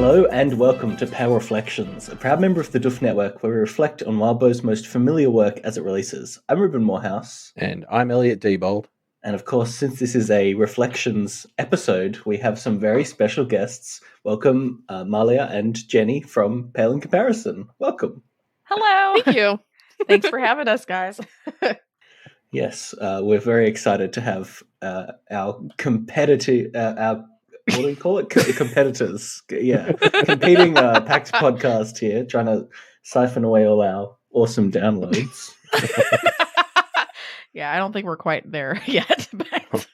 Hello and welcome to Pale Reflections, a proud member of the Duff Network where we reflect on Wildbow's most familiar work as it releases. I'm Reuben Morehouse. And I'm Elliot Diebold. And of course, since this is a Reflections episode, we have some very special guests. Welcome Malia and Jenny from Pale in Comparison. Welcome. Hello. Thank you. Thanks for having us, guys. Yes, we're very excited to have our competitive, what do we call it? Competitors. Yeah, competing packed podcast here, trying to siphon away all our awesome downloads. Yeah, I don't think we're quite there yet, but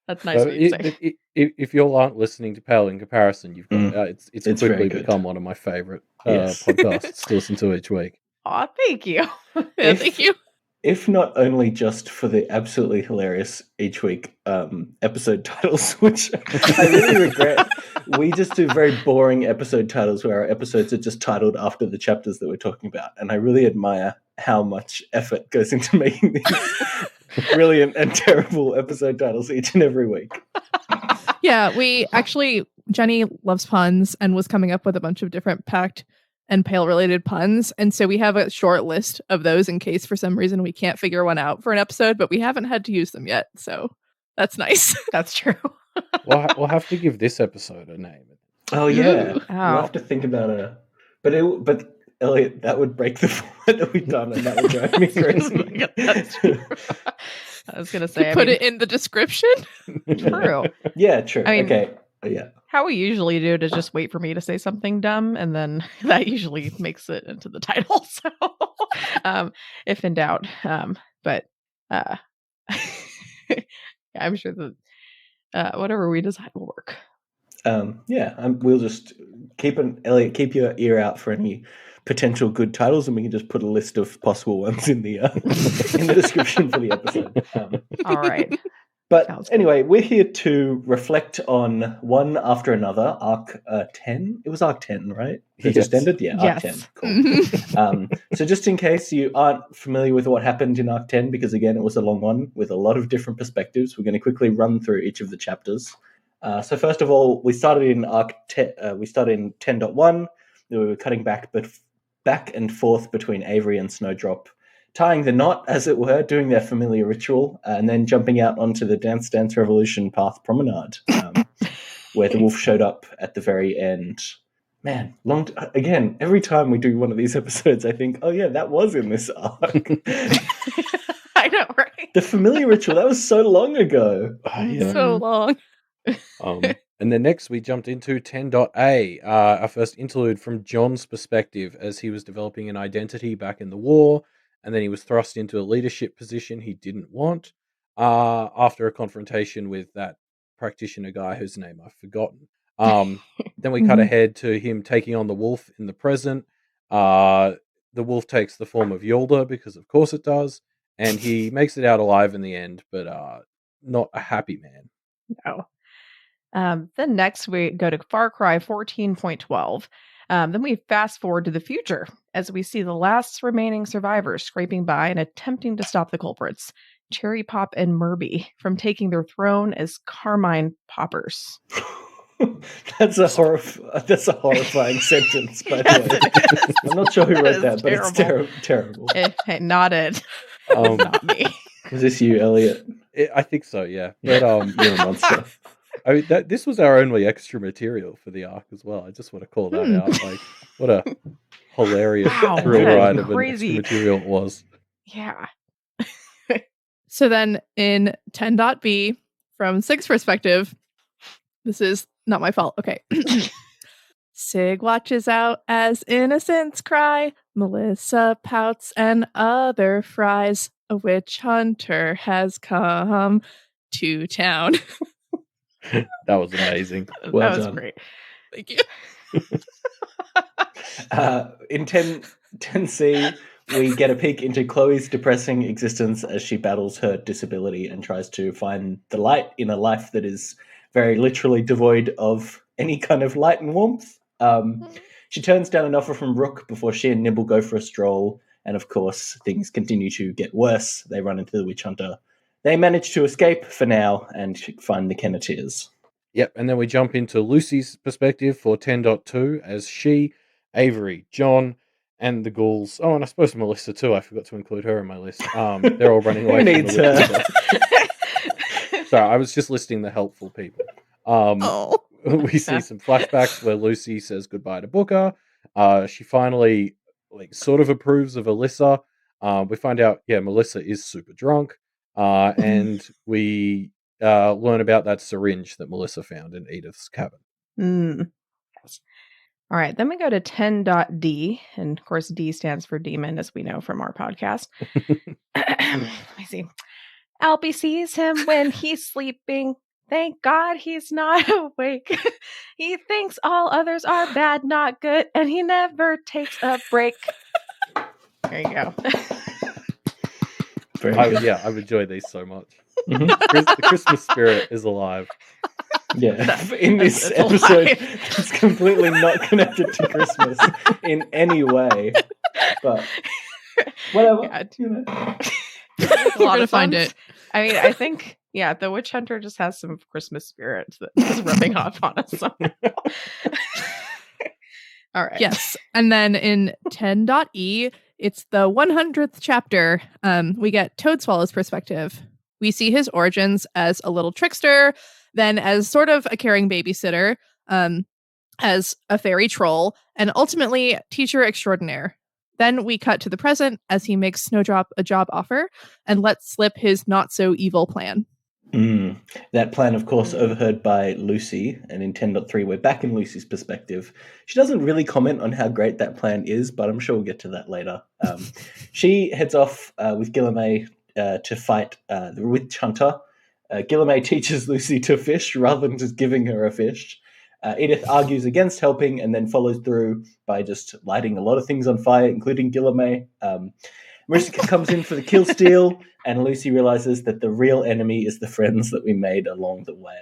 that's nice of you to say. If you all aren't listening to Pale in Comparison, you've got it's quickly become one of my favorite podcasts to listen to each week. Aw, thank you. Thank you. If not only just for the absolutely hilarious each week episode titles, which I really regret. We just do very boring episode titles where our episodes are just titled after the chapters that we're talking about. And I really admire how much effort goes into making these brilliant and terrible episode titles each and every week. Yeah, we actually, Jenny loves puns and was coming up with a bunch of different packed and pale related puns. And so we have a short list of those in case for some reason we can't figure one out for an episode, but we haven't had to use them yet. So that's nice. That's true. We'll have to give this episode a name. Oh, yeah. Ooh. We'll have to think about a... But Elliot, that would break the format that we've done and that would drive me crazy. That's true. I was going to say... Put it in the description? True. Yeah, true. I mean, okay. Yeah. How we usually do to just wait for me to say something dumb, and then that usually makes it into the title. So, if in doubt, but yeah, I'm sure that whatever we decide will work. We'll just Elliot, keep your ear out for any potential good titles, and we can just put a list of possible ones in the in the description for the episode. All right. But anyway, we're here to reflect on one after another, Arc 10. It was Arc 10, right? It just ended? Yeah, Arc 10. Cool. So just in case you aren't familiar with what happened in Arc 10, because again, it was a long one with a lot of different perspectives, we're going to quickly run through each of the chapters. So first of all, we started in Arc 10, we started in 10.1. We were cutting back and forth between Avery and Snowdrop, tying the knot, as it were, doing their familiar ritual, and then jumping out onto the Dance Dance Revolution Path Promenade, where the wolf showed up at the very end. Man, again, every time we do one of these episodes, I think, oh yeah, that was in this arc. I know, right? The familiar ritual, that was so long ago. So long. And then next we jumped into 10.A, our first interlude from John's perspective as he was developing an identity back in the war. And then he was thrust into a leadership position he didn't want after a confrontation with that practitioner guy whose name I've forgotten. Then we cut ahead to him taking on the wolf in the present. The wolf takes the form of Yolda, because of course it does. And he makes it out alive in the end, but not a happy man. No. Then next we go to Far Cry 14.12. Then we fast forward to the future as we see the last remaining survivors scraping by and attempting to stop the culprits, Cherry Pop and Murby, from taking their throne as Carmine Poppers. That's a horrifying sentence, by the way. I'm not sure who wrote that, but it's terrible. Not it. Not me. Was this you, Elliot? I think so, yeah. But, you're a monster. I mean, this was our only extra material for the arc as well. I just want to call that out. Like, what a hilarious thrill ride of an extra material it was. Yeah. So then in 10.B, from Sig's perspective, this is not my fault. Okay. Sig watches out as innocents cry. Melissa pouts and other fries. A witch hunter has come to town. That was amazing. Well that was done. Great. Thank you. In 10C, we get a peek into Chloe's depressing existence as she battles her disability and tries to find the light in a life that is very literally devoid of any kind of light and warmth. She turns down an offer from Rook before she and Nibble go for a stroll, and of course, things continue to get worse. They run into the witch hunter. They manage to escape for now and find the Kenneteers. Yep, and then we jump into Lucy's perspective for 10.2 as she, Avery, John, and the ghouls. Oh, and I suppose Melissa too. I forgot to include her in my list. They're all running away from the witch. Sorry, I was just listing the helpful people. We see some flashbacks where Lucy says goodbye to Booker. She finally sort of approves of Alyssa. We find out, Melissa is super drunk. And we learn about that syringe that Melissa found in Edith's cabin. All right, then we go to 10.D, and of course D stands for demon, as we know from our podcast. Let me see. Albie sees him when he's sleeping. Thank God he's not awake. He thinks all others are bad, not good, and he never takes a break. There you go. I've enjoyed these so much. The Christmas spirit is alive. Yeah, in this episode, it's completely not connected to Christmas in any way. But whatever. We're going to find it. I mean, I think, the Witch Hunter just has some Christmas spirit that is rubbing off on us. All right. Yes. And then in 10.E, it's the 100th chapter. We get Toadswallow's perspective. We see his origins as a little trickster, then as sort of a caring babysitter, as a fairy troll, and ultimately teacher extraordinaire. Then we cut to the present as he makes Snowdrop a job offer and lets slip his not-so-evil plan. That plan, of course, overheard by Lucy, and in 10.3, we're back in Lucy's perspective. She doesn't really comment on how great that plan is, but I'm sure we'll get to that later. She heads off with Guillemay to fight the Witch Hunter. Guillemay teaches Lucy to fish rather than just giving her a fish. Edith argues against helping and then follows through by just lighting a lot of things on fire, including Guillemay. Marissa comes in for the kill steal, and Lucy realizes that the real enemy is the friends that we made along the way.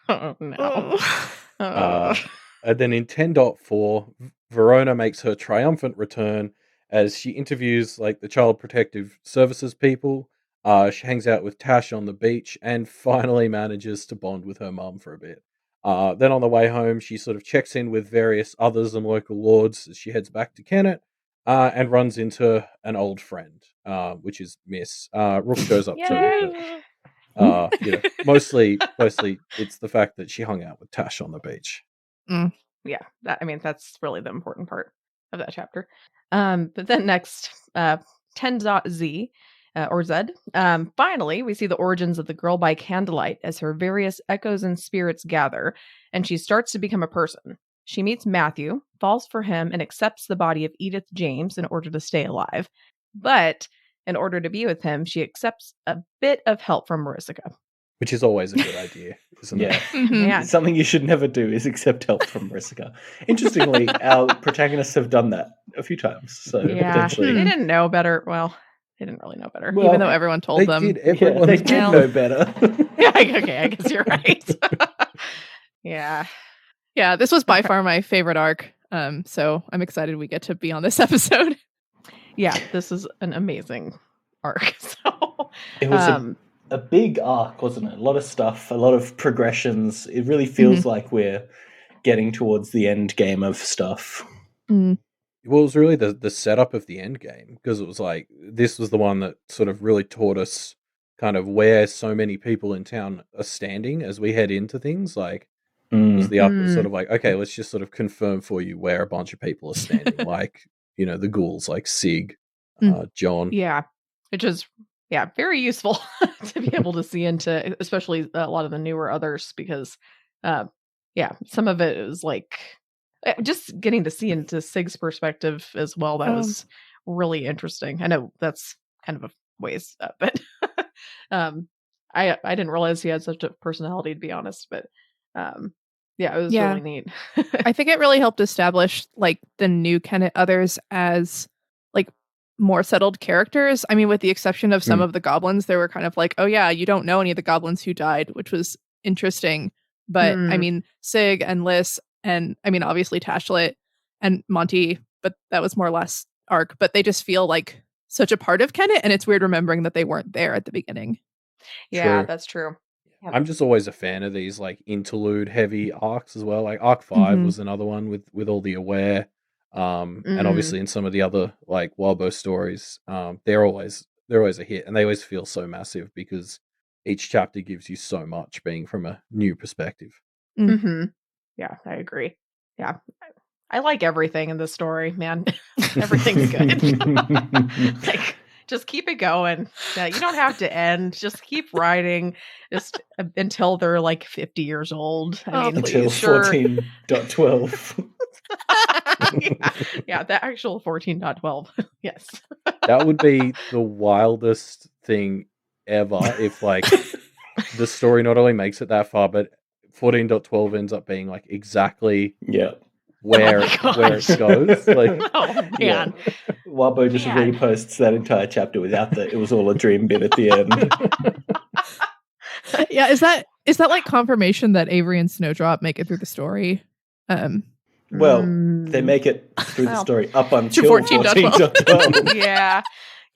Oh no. And then in 10.4, Verona makes her triumphant return as she interviews the Child Protective Services people. She hangs out with Tash on the beach and finally manages to bond with her mum for a bit. Then on the way home, she sort of checks in with various others and local lords as she heads back to Kennet. And runs into an old friend, which is Miss. Rook shows up too. But, mostly it's the fact that she hung out with Tash on the beach. Yeah, that's really the important part of that chapter. But then next, 10.Z, or Z. Finally, we see the origins of the girl by candlelight as her various echoes and spirits gather, and she starts to become a person. She meets Matthew, falls for him, and accepts the body of Edith James in order to stay alive. But in order to be with him, she accepts a bit of help from Marissa. Which is always a good idea, isn't it? Yeah. Something you should never do is accept help from Marissa. Interestingly, our protagonists have done that a few times. So potentially... They didn't know better. Well, they didn't really know better. Well, even though everyone told them. They did know better. Okay, I guess you're right. Yeah. Yeah, this was by far my favorite arc. So I'm excited we get to be on this episode. Yeah, this is an amazing arc. So it was a big arc, wasn't it? A lot of stuff, a lot of progressions. It really feels like we're getting towards the end game of stuff. Well, it was really the setup of the end game, because it was this was the one that sort of really taught us kind of where so many people in town are standing as we head into things. Was the up sort of okay, let's just sort of confirm for you where a bunch of people are standing, the ghouls, Sig, John. Yeah, which is very useful to be able to see into, especially a lot of the newer others, because some of it is just getting to see into Sig's perspective as well. That was really interesting. I know that's kind of a ways up, but I didn't realize he had such a personality, to be honest, but it was really neat. I think it really helped establish the new Kennet others as more settled characters. I mean, with the exception of some of the goblins, they were kind of oh yeah, you don't know any of the goblins who died, which was interesting. But I mean, Sig and Liz, and I mean, obviously Tashlet and Monty, but that was more or less arc. But they just feel like such a part of Kennet, and it's weird remembering that they weren't there at the beginning. Yeah, that's true. I'm just always a fan of these like interlude heavy arcs as well. Like Arc 5 was another one with all the Aware. And obviously in some of the other like Wildbow stories, they're always a hit, and they always feel so massive because each chapter gives you so much, being from a new perspective. Yeah, I agree. Yeah, I like everything in this story, man. Everything's good. Like, just keep it going. Yeah, you don't have to end. Just keep writing, just until they're like 50 years old. I mean, until sure. 14.12. Yeah, the actual 14.12. Yes. That would be the wildest thing ever if like the story not only makes it that far, but 14.12 ends up being like exactly where it goes. Like, oh man, Wabo just reposts that entire chapter without the "it was all a dream" bit at the end. Yeah, is that like confirmation that Avery and Snowdrop make it through the story? Well, they make it through the story up until 14.12.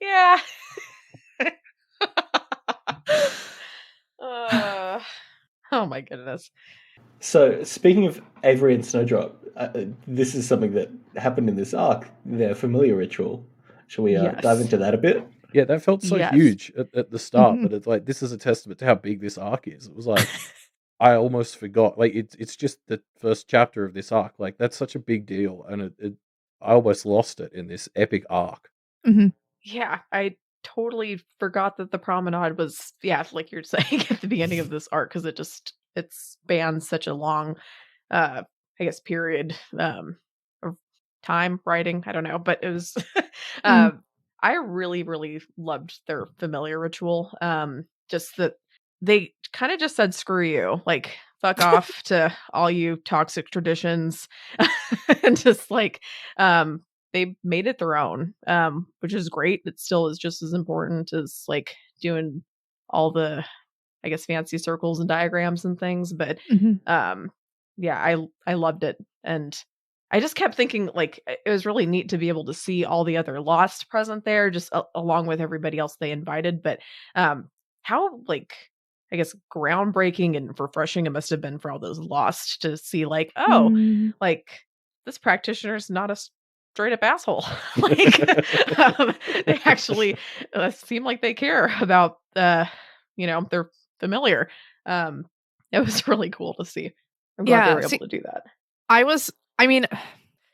Yeah. Oh my goodness. So, speaking of Avery and Snowdrop, this is something that happened in this arc, their familiar ritual. Shall we dive into that a bit? Yeah, that felt so huge at the start, but it's like, this is a testament to how big this arc is. It was like, I almost forgot. Like, it's just the first chapter of this arc. Like, that's such a big deal, and I almost lost it in this epic arc. Yeah, I totally forgot that the promenade was, like you're saying at the beginning of this arc, because it spans such a long, I guess, period of time writing. I don't know, but it was, I really, really loved their familiar ritual. Just that they kind of just said, screw you, like, fuck off to all you toxic traditions. And just like, they made it their own, which is great. It still is just as important as like doing all the, I guess, fancy circles and diagrams and things. But I loved it. And I just kept thinking, like, it was really neat to be able to see all the other Lost present there, just along with everybody else they invited. But how, like, I guess, groundbreaking and refreshing it must have been for all those Lost to see, like, like, this practitioner's not a straight up asshole. Like, they actually seem like they care about, their familiar. It was really cool to see. I'm glad they were able to do that. I mean,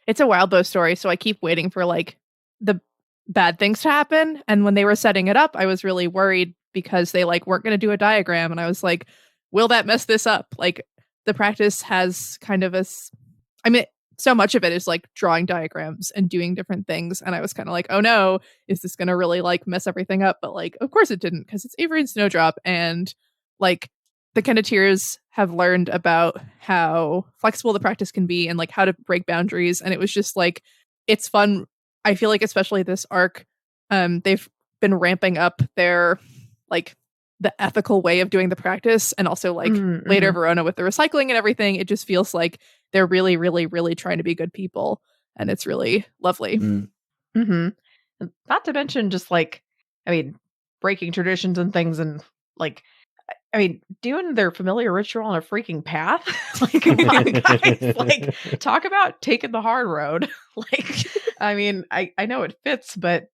it's a Wildbow story, so I keep waiting for like the bad things to happen. And when they were setting it up, I was really worried because they like weren't going to do a diagram, and I was like, will that mess this up? Like, the practice has kind of so much of it is like drawing diagrams and doing different things, and I was kind of like, oh no, is this going to really like mess everything up? But like, of course it didn't, because it's Avery and Snowdrop, and like the Kenneteers have learned about how flexible the practice can be and like how to break boundaries, and it was just like, it's fun. I feel like especially this arc, they've been ramping up their like the ethical way of doing the practice, and also like later Verona with the recycling and everything. It just feels like they're really, really, really trying to be good people, and it's really lovely. Not to mention just like, I mean, breaking traditions and things, and like, I mean, doing their familiar ritual on a freaking path. Like, come on, guys, like, talk about taking the hard road. Like, I mean, I know it fits, but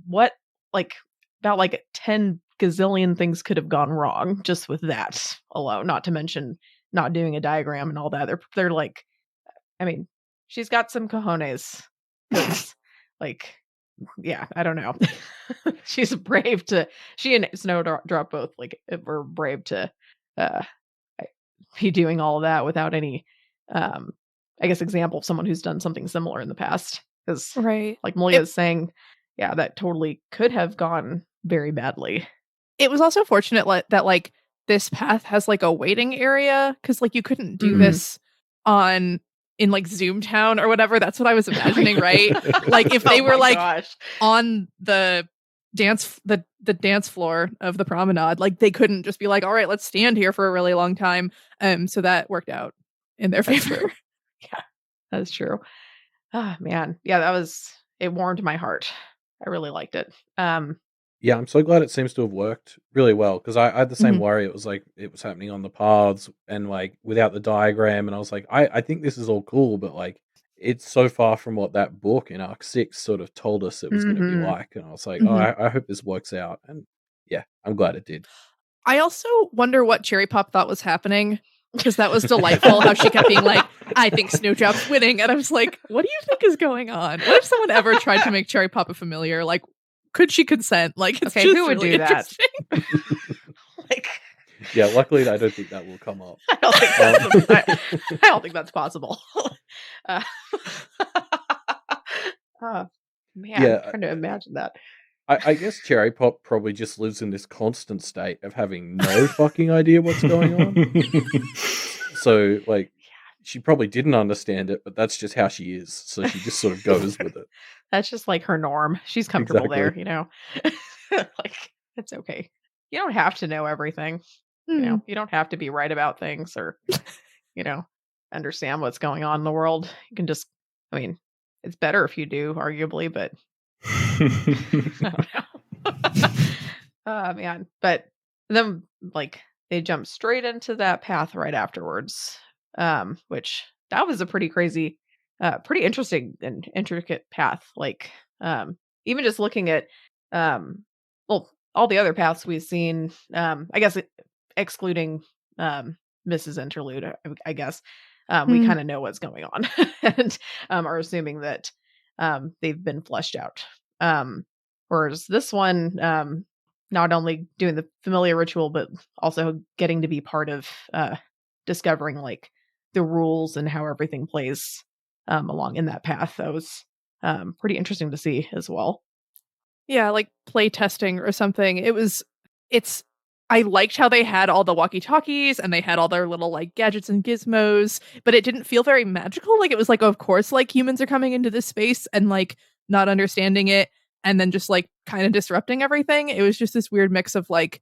what, like, about like 10 gazillion things could have gone wrong just with that alone, not to mention not doing a diagram and all that. They're like, I mean, she's got some cojones. Like, yeah, I don't know. She's brave she and Snowdrop both like were brave to be doing all of that without any I guess example of someone who's done something similar in the past. Because like Malia is saying, yeah, that totally could have gone very badly. It was also fortunate that like this path has like a waiting area, because like you couldn't do this in like Zoomtown or whatever. That's what I was imagining, right? Like if they were like on the dance floor of the promenade, like they couldn't just be like, all right, let's stand here for a really long time. So that worked out in their favor. Yeah, that's true. Oh man. Yeah, it warmed my heart. I really liked it. Yeah, I'm so glad it seems to have worked really well because I had the same Mhm. worry. It was like it was happening on the paths and like without the diagram, and I was like, I think this is all cool, but like it's so far from what that book in Arc 6 sort of told us it was going to be Mhm. like, and I was like, oh, Mhm. I hope this works out, and yeah, I'm glad it did. I also wonder what Cherry Pop thought was happening because that was delightful how she kept being like, I think Snowdrop's winning. And I was like, what do you think is going on? What if someone ever tried to make Cherry Pop a familiar? Like, could she consent? Like, it's Okay, just who would really do that? interesting. Like, Yeah, luckily I don't think that will come up. I don't think that's I don't think that's possible. Uh, oh, man, Yeah, trying to imagine that. I guess Cherry Pop probably just lives in this constant state of having no fucking idea what's going on. So, like, she probably didn't understand it, but that's just how she is. So she just sort of goes with it. That's just like her norm. She's comfortable Exactly. there, like, it's okay. You don't have to know everything. Mm. You don't have to be right about things or, understand what's going on in the world. You can just, I mean, it's better if you do, arguably, but I don't know. Oh man. But then like they jump straight into that path right afterwards. Which that was a pretty crazy, pretty interesting and intricate path. Like, even just looking at well, all the other paths we've seen, I guess excluding Mrs. Interlude, I guess. We kind of know what's going on and are assuming that they've been fleshed out. Whereas this one, not only doing the familiar ritual, but also getting to be part of discovering like the rules and how everything plays along in that path. That was pretty interesting to see as well. Yeah, like play testing or something. It's I liked how they had all the walkie-talkies and they had all their little like gadgets and gizmos, but it didn't feel very magical. Like it was like, of course, like humans are coming into this space and like not understanding it and then just like kind of disrupting everything. It was just this weird mix of like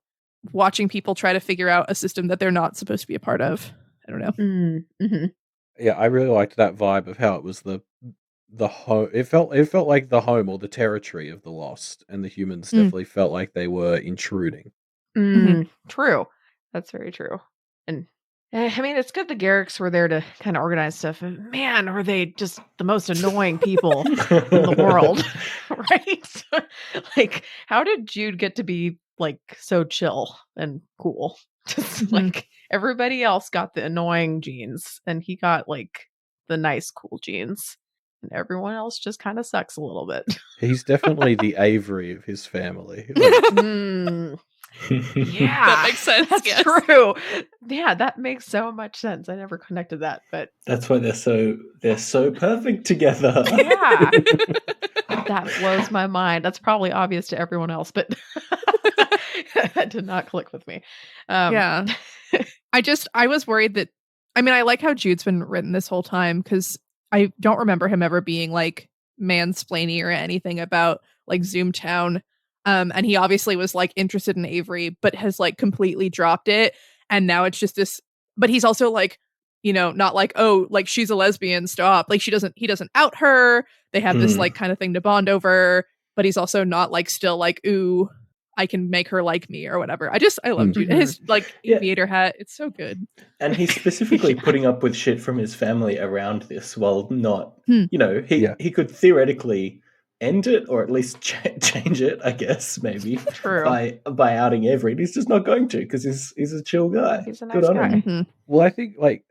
watching people try to figure out a system that they're not supposed to be a part of. I don't know. Mm-hmm. Yeah, I really liked that vibe of how it was the home. It felt like the home or the territory of the lost, and the humans definitely felt like they were intruding. True. That's very true. And I mean, it's good the Garricks were there to kind of organize stuff. And man, are they just the most annoying people in the world, right? Like, how did Jude get to be like so chill and cool? Just like everybody else got the annoying genes, and he got like the nice, cool genes, and everyone else just kind of sucks a little bit. He's definitely the Avery of his family. Yeah, that makes sense. That's yes. true. Yeah, that makes so much sense. I never connected that, but that's why they're so perfect together. yeah, that blows my mind. That's probably obvious to everyone else, but that did not click with me. Yeah, I was worried that. I mean, I like how Jude's been written this whole time because I don't remember him ever being like mansplaining or anything about like Zoomtown. And he obviously was like interested in Avery, but has like completely dropped it. And now it's just this, but he's also like, not like, oh, like she's a lesbian, stop. Like he doesn't out her. They have this like kind of thing to bond over, but he's also not like still like, ooh, I can make her like me or whatever. I love Jude. His like aviator hat, it's so good. And he's specifically putting up with shit from his family around this while not, he could theoretically end it or at least change it, I guess, maybe. True. By outing Avery. He's just not going to because he's a chill guy. He's a nice Good on guy. him. Mm-hmm. Well, I think like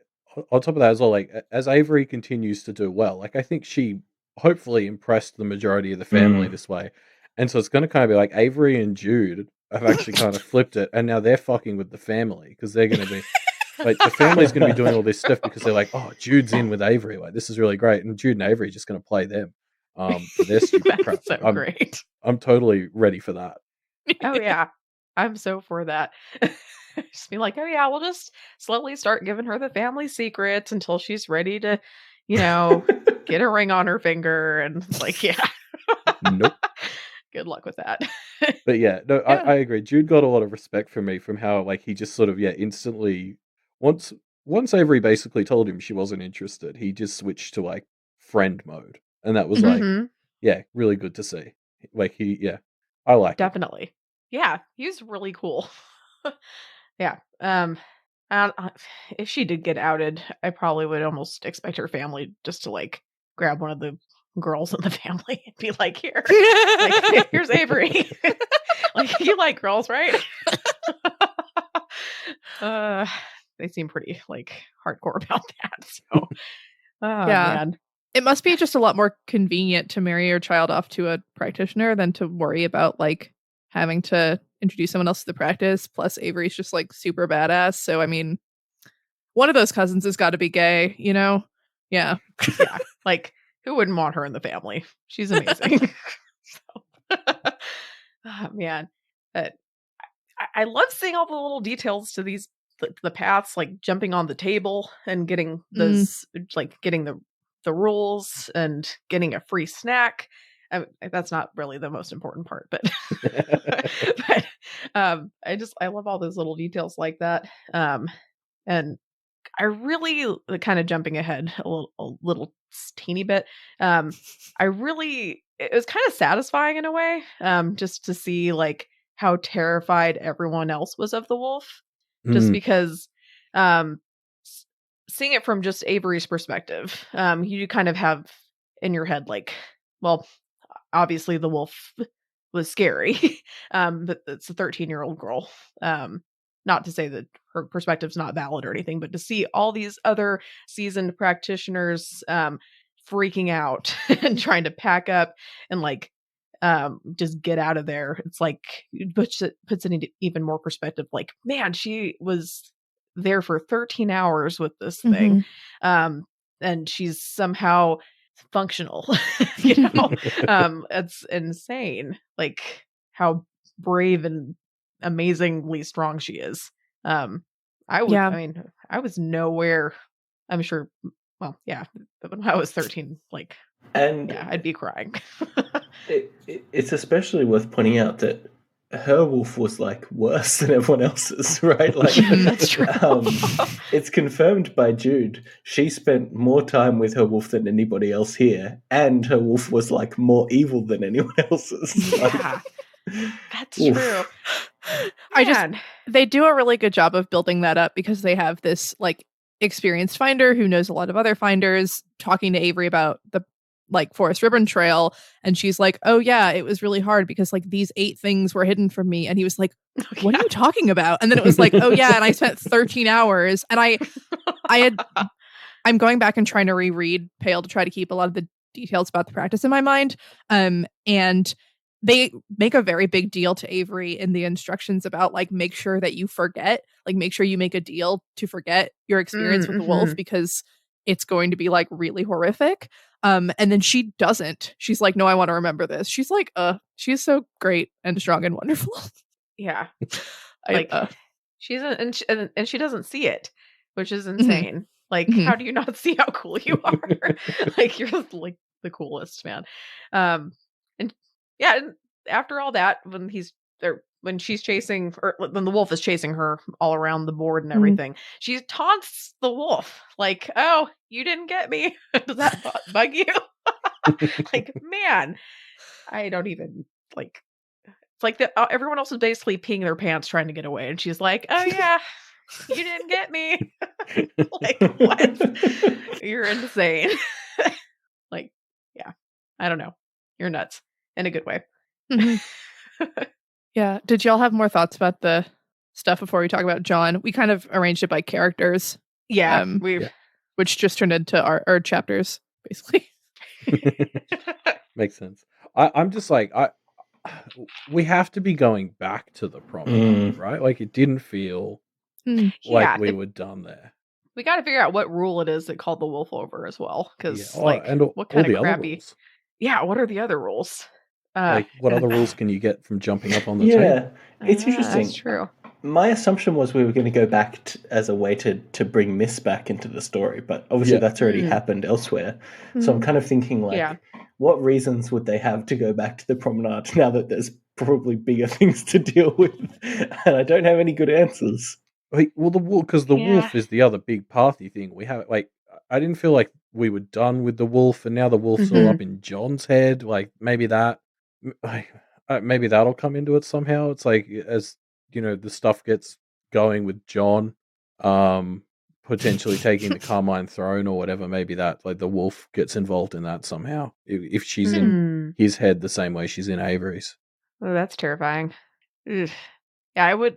on top of that as well, like as Avery continues to do well, like I think she hopefully impressed the majority of the family this way. And so it's going to kind of be like Avery and Jude have actually kind of flipped it, and now they're fucking with the family because they're going to be like the family's going to be doing all this stuff because they're like, oh, Jude's in with Avery, like this is really great, and Jude and Avery are just going to play them for their stupid crap. So great. I'm totally ready for that. Oh yeah, I'm so for that. Just be like, oh yeah, we'll just slowly start giving her the family secrets until she's ready to, get a ring on her finger, and it's like, yeah. Nope. Good luck with that. But yeah, no, yeah. I agree. Jude got a lot of respect from me from how like he just sort of instantly once Avery basically told him she wasn't interested, he just switched to like friend mode, and that was like, yeah, really good to see. Like I like it. Definitely. Yeah, he's really cool. Yeah. If she did get outed, I probably would almost expect her family just to like grab one of the girls in the family and be like, "Here, like here's Avery. Like you like girls, right?" They seem pretty like hardcore about that. So, Yeah. man. It must be just a lot more convenient to marry your child off to a practitioner than to worry about like having to introduce someone else to the practice. Plus, Avery's just like super badass. So, I mean, one of those cousins has got to be gay, you know? Yeah. Yeah. Like, who wouldn't want her in the family? She's amazing. Oh, man. I love seeing all the little details to these the paths, like jumping on the table and getting those like getting the rules and getting a free snack. That's not really the most important part, but but I love all those little details like that. And I really kind of jumping ahead a little teeny bit. It was kind of satisfying in a way, just to see like how terrified everyone else was of the wolf, just because seeing it from just Avery's perspective, you kind of have in your head like, well, obviously the wolf was scary, but it's a 13-year-old girl. Not to say that her perspective's not valid or anything, but to see all these other seasoned practitioners freaking out and trying to pack up and like just get out of there, it's like it puts it into even more perspective. Like, man, she was there for 13 hours with this thing, and she's somehow functional. It's insane, like how brave and amazingly strong she is. I mean, I was nowhere, I'm sure, well, yeah, but when I was 13, like, And yeah, I'd be crying. it's especially worth pointing out that her wolf was like worse than everyone else's, right? Like, that's true. It's confirmed by Jude. She spent more time with her wolf than anybody else here, and her wolf was like more evil than anyone else's. Yeah, that's true. They do a really good job of building that up because they have this like experienced finder who knows a lot of other finders talking to Avery about the like Forest Ribbon Trail, and she's like, "Oh yeah, it was really hard because like these 8 things were hidden from me," and he was like, "What are you talking about?" And then it was like, "Oh yeah, and I spent 13 hours," and I'm going back and trying to reread Pale to try to keep a lot of the details about the practice in my mind, and they make a very big deal to Avery in the instructions about like make sure that you forget, like make sure you make a deal to forget your experience with the wolf because it's going to be like really horrific. And then she doesn't. She's like, "No, I want to remember this." She's like, she's so great and strong and wonderful. Yeah. She's and she doesn't see it, which is insane. Like, how do you not see how cool you are? Like, you're like the coolest, man. And yeah, and after all that, when he's there, when she's chasing, or when the wolf is chasing her all around the board and everything, she taunts the wolf, like, "Oh, you didn't get me." Does that bug you? Like, man, I don't even like. It's like everyone else is basically peeing their pants trying to get away, and she's like, "Oh yeah, you didn't get me." Like, what? You're insane. Like, yeah, I don't know. You're nuts in a good way. Yeah. Did y'all have more thoughts about the stuff before we talk about John? We kind of arranged it by characters. Yeah, which just turned into our chapters, basically. Makes sense. I'm just like, we have to be going back to the promenade, right? Like it didn't feel like we were done there. We got to figure out what rule it is that called the wolf over as well, because what kind of crappy? Yeah, what are the other rules? Like, what other rules can you get from jumping up on the table? Yeah, it's interesting. That's true. My assumption was we were going to go back as a way to bring Miss back into the story, but obviously that's already happened elsewhere. So I'm kind of thinking, like, what reasons would they have to go back to the promenade now that there's probably bigger things to deal with? And I don't have any good answers. Well, the wolf, because the wolf is the other big party thing. We have, like, I didn't feel like we were done with the wolf, and now the wolf's all up in John's head. Like, maybe that. maybe that'll come into it somehow. It's like, as the stuff gets going with John, potentially taking the Carmine throne or whatever. Maybe that, like, the wolf gets involved in that somehow. If she's in his head the same way she's in Avery's. Oh, that's terrifying. Ugh. Yeah,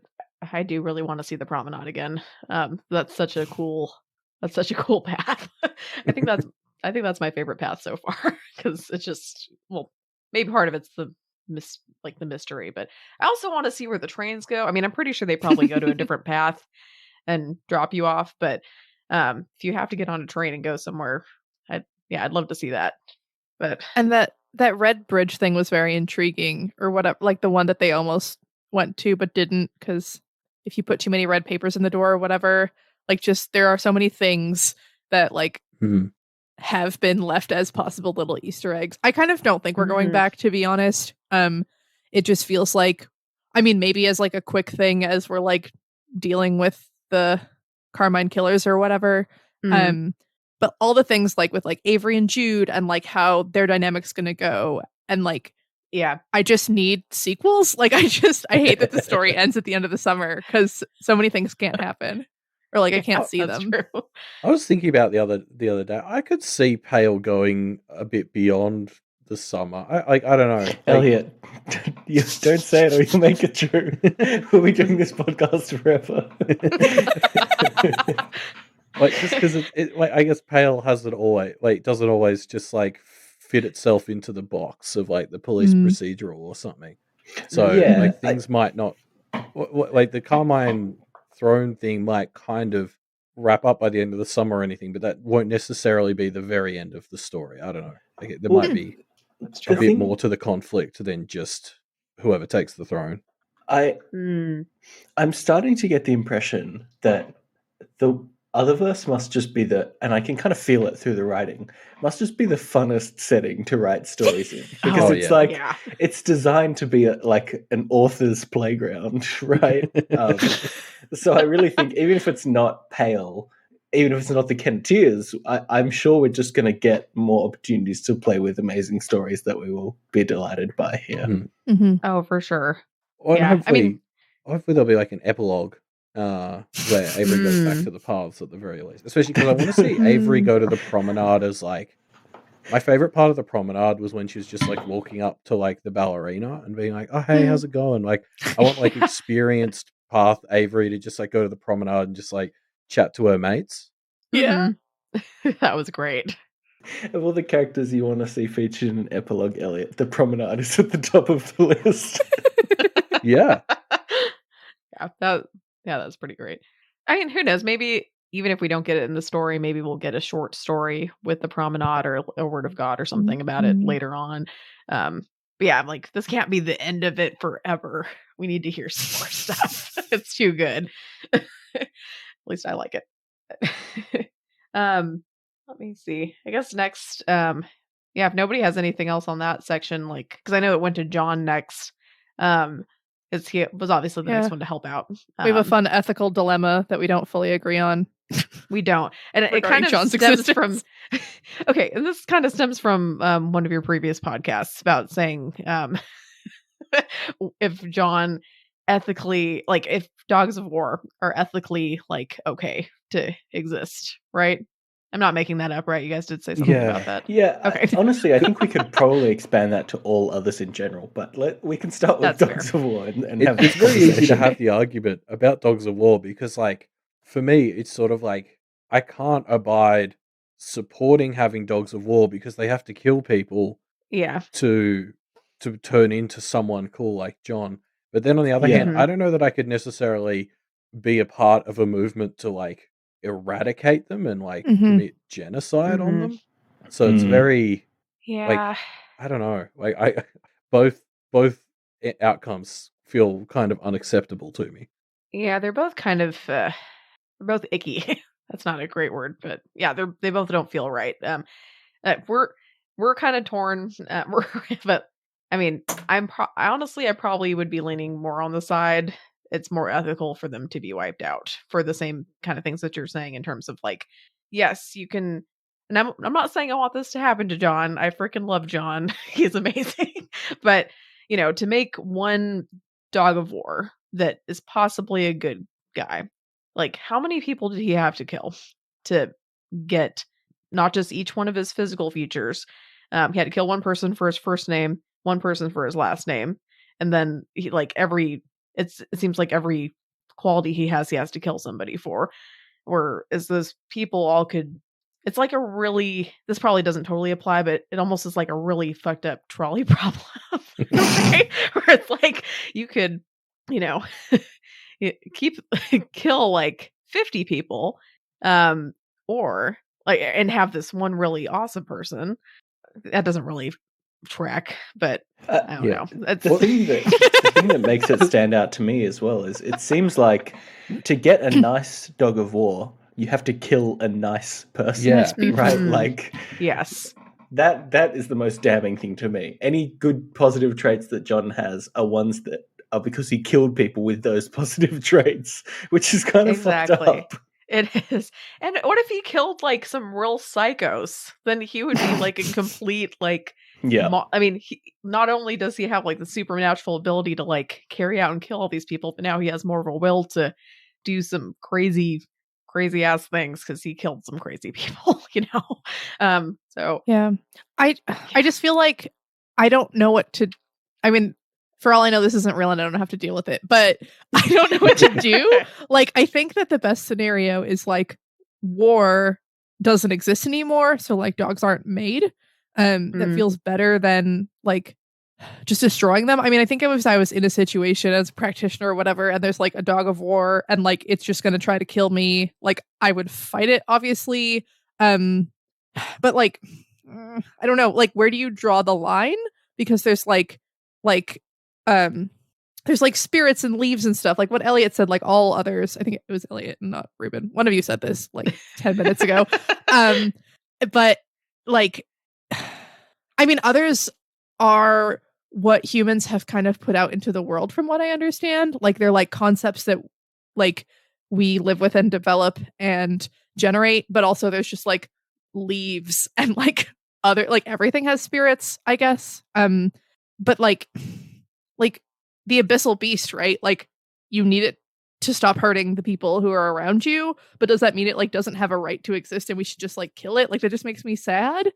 I do really want to see the promenade again. That's such a cool path. I think that's my favorite path so far, because it's just, well, maybe part of it's the mystery, but I also want to see where the trains go. I mean, I'm pretty sure they probably go to a different path and drop you off, but if you have to get on a train and go somewhere, I'd love to see that. But and that red bridge thing was very intriguing, or whatever, like the one that they almost went to but didn't, because if you put too many red papers in the door or whatever, like, just there are so many things that like have been left as possible little Easter eggs. I kind of don't think we're going back, to be honest. It just feels like, I mean, maybe as like a quick thing as we're like dealing with the Carmine killers or whatever. But all the things like with like Avery and Jude and like how their dynamic's gonna go, and like, yeah, I just need sequels. Like, I hate that the story ends at the end of the summer, because so many things can't happen, or like I can't see them. True. I was thinking about the other day. I could see Pale going a bit beyond the summer. I don't know. Like, Elliot, you don't say it or you'll make it true. We'll be doing this podcast forever. Like, just because it like, I guess Pale hasn't always, like, doesn't always just like fit itself into the box of like the police procedural or something. So like things might not, like the Carmine throne thing might kind of wrap up by the end of the summer or anything, but that won't necessarily be the very end of the story. I don't know. Like, there might be a bit more to the conflict than just whoever takes the throne. I'm starting to get the impression that the Otherverse must just be and I can kind of feel it through the writing, must just be the funnest setting to write stories in, because it's designed to be like an author's playground, right? So I really think, even if it's not Pale, even if it's not the Kenneteers, I'm sure we're just going to get more opportunities to play with amazing stories that we will be delighted by here. Oh, for sure. Well, hopefully there'll be like an epilogue where Avery goes back to the paths at the very least. Especially because I want to see Avery go to the promenade as like, my favorite part of the promenade was when she was just like walking up to like the ballerina and being like, "Oh, hey, how's it going?" Like, I want like experienced path Avery to just like go to the promenade and just like chat to her mates. Yeah. That was great. Of all the characters you want to see featured in an epilogue, Elliot, the promenade is at the top of the list. Yeah. That's pretty great. I mean, who knows? Maybe even if we don't get it in the story, maybe we'll get a short story with the promenade or a word of God or something about it later on. But yeah, I'm like, this can't be the end of it forever. We need to hear some more stuff. It's too good. At least I like it. Let me see. I guess next, if nobody has anything else on that section, like, because I know it went to John next. Because he was obviously the next one to help out. We have a fun ethical dilemma that we don't fully agree on. We don't. And it kind of stems from... Okay, and this kind of stems from one of your previous podcasts about saying if John ethically... Like, if dogs of war are ethically, like, okay to exist, right? I'm not making that up, right? You guys did say something about that. Yeah. Okay. Honestly, I think we could probably expand that to all others in general, but we can start with Dogs of War and have it's very easy to have the argument about Dogs of War because, like, for me, it's sort of like, I can't abide supporting having Dogs of War because they have to kill people to turn into someone cool like John. But then on the other hand, I don't know that I could necessarily be a part of a movement to, like, eradicate them and like commit genocide on them. So it's very like, I don't know, like I both outcomes feel kind of unacceptable to me. Yeah, they're both kind of they're both icky. That's not a great word, but yeah, they both don't feel right. We're kind of torn, but I mean, I probably would be leaning more on the side it's more ethical for them to be wiped out for the same kind of things that you're saying in terms of like, yes, you can. And I'm not saying I want this to happen to John. I freaking love John. He's amazing. But to make one dog of war that is possibly a good guy, like how many people did he have to kill to get not just each one of his physical features? He had to kill one person for his first name, one person for his last name, and then he it seems like every quality he has to kill somebody for. Or is those people all could? It's like a really, this probably doesn't totally apply, but it almost is like a really fucked up trolley problem, right? Where it's like you could, kill like 50 people, or like, and have this one really awesome person. That doesn't really track, but I don't know. The thing that makes it stand out to me as well is it seems like to get a nice dog of war, you have to kill a nice person. Yeah. Right? Like, yes. That is the most damning thing to me. Any good positive traits that John has are ones that are because he killed people with those positive traits, which is kind of fucked up. It is. And what if he killed like some real psychos? Then he would be like a complete like, I mean, not only does he have like the supernatural ability to like carry out and kill all these people, but now he has more of a will to do some crazy ass things because he killed some crazy people, So yeah, I just feel like I don't know what to. I mean, for all I know, this isn't real and I don't have to deal with it, but I don't know what to do. Like, I think that the best scenario is like war doesn't exist anymore. So like dogs aren't made. That feels better than like just destroying them. I mean, I think if I was in a situation as a practitioner or whatever, and there's like a dog of war and like it's just going to try to kill me, like I would fight it, obviously. But like, I don't know, like where do you draw the line? Because there's there's like spirits and leaves and stuff, like what Elliot said, like all others. I think it was Elliot and not Reuben. One of you said this like 10 minutes ago. But like, I mean, others are what humans have kind of put out into the world, from what I understand. Like they're like concepts that like we live with and develop and generate, but also there's just like leaves and like other, like everything has spirits, I guess. But like the abyssal beast, right? Like you need it to stop hurting the people who are around you, but does that mean it like doesn't have a right to exist and we should just like kill it? Like that just makes me sad.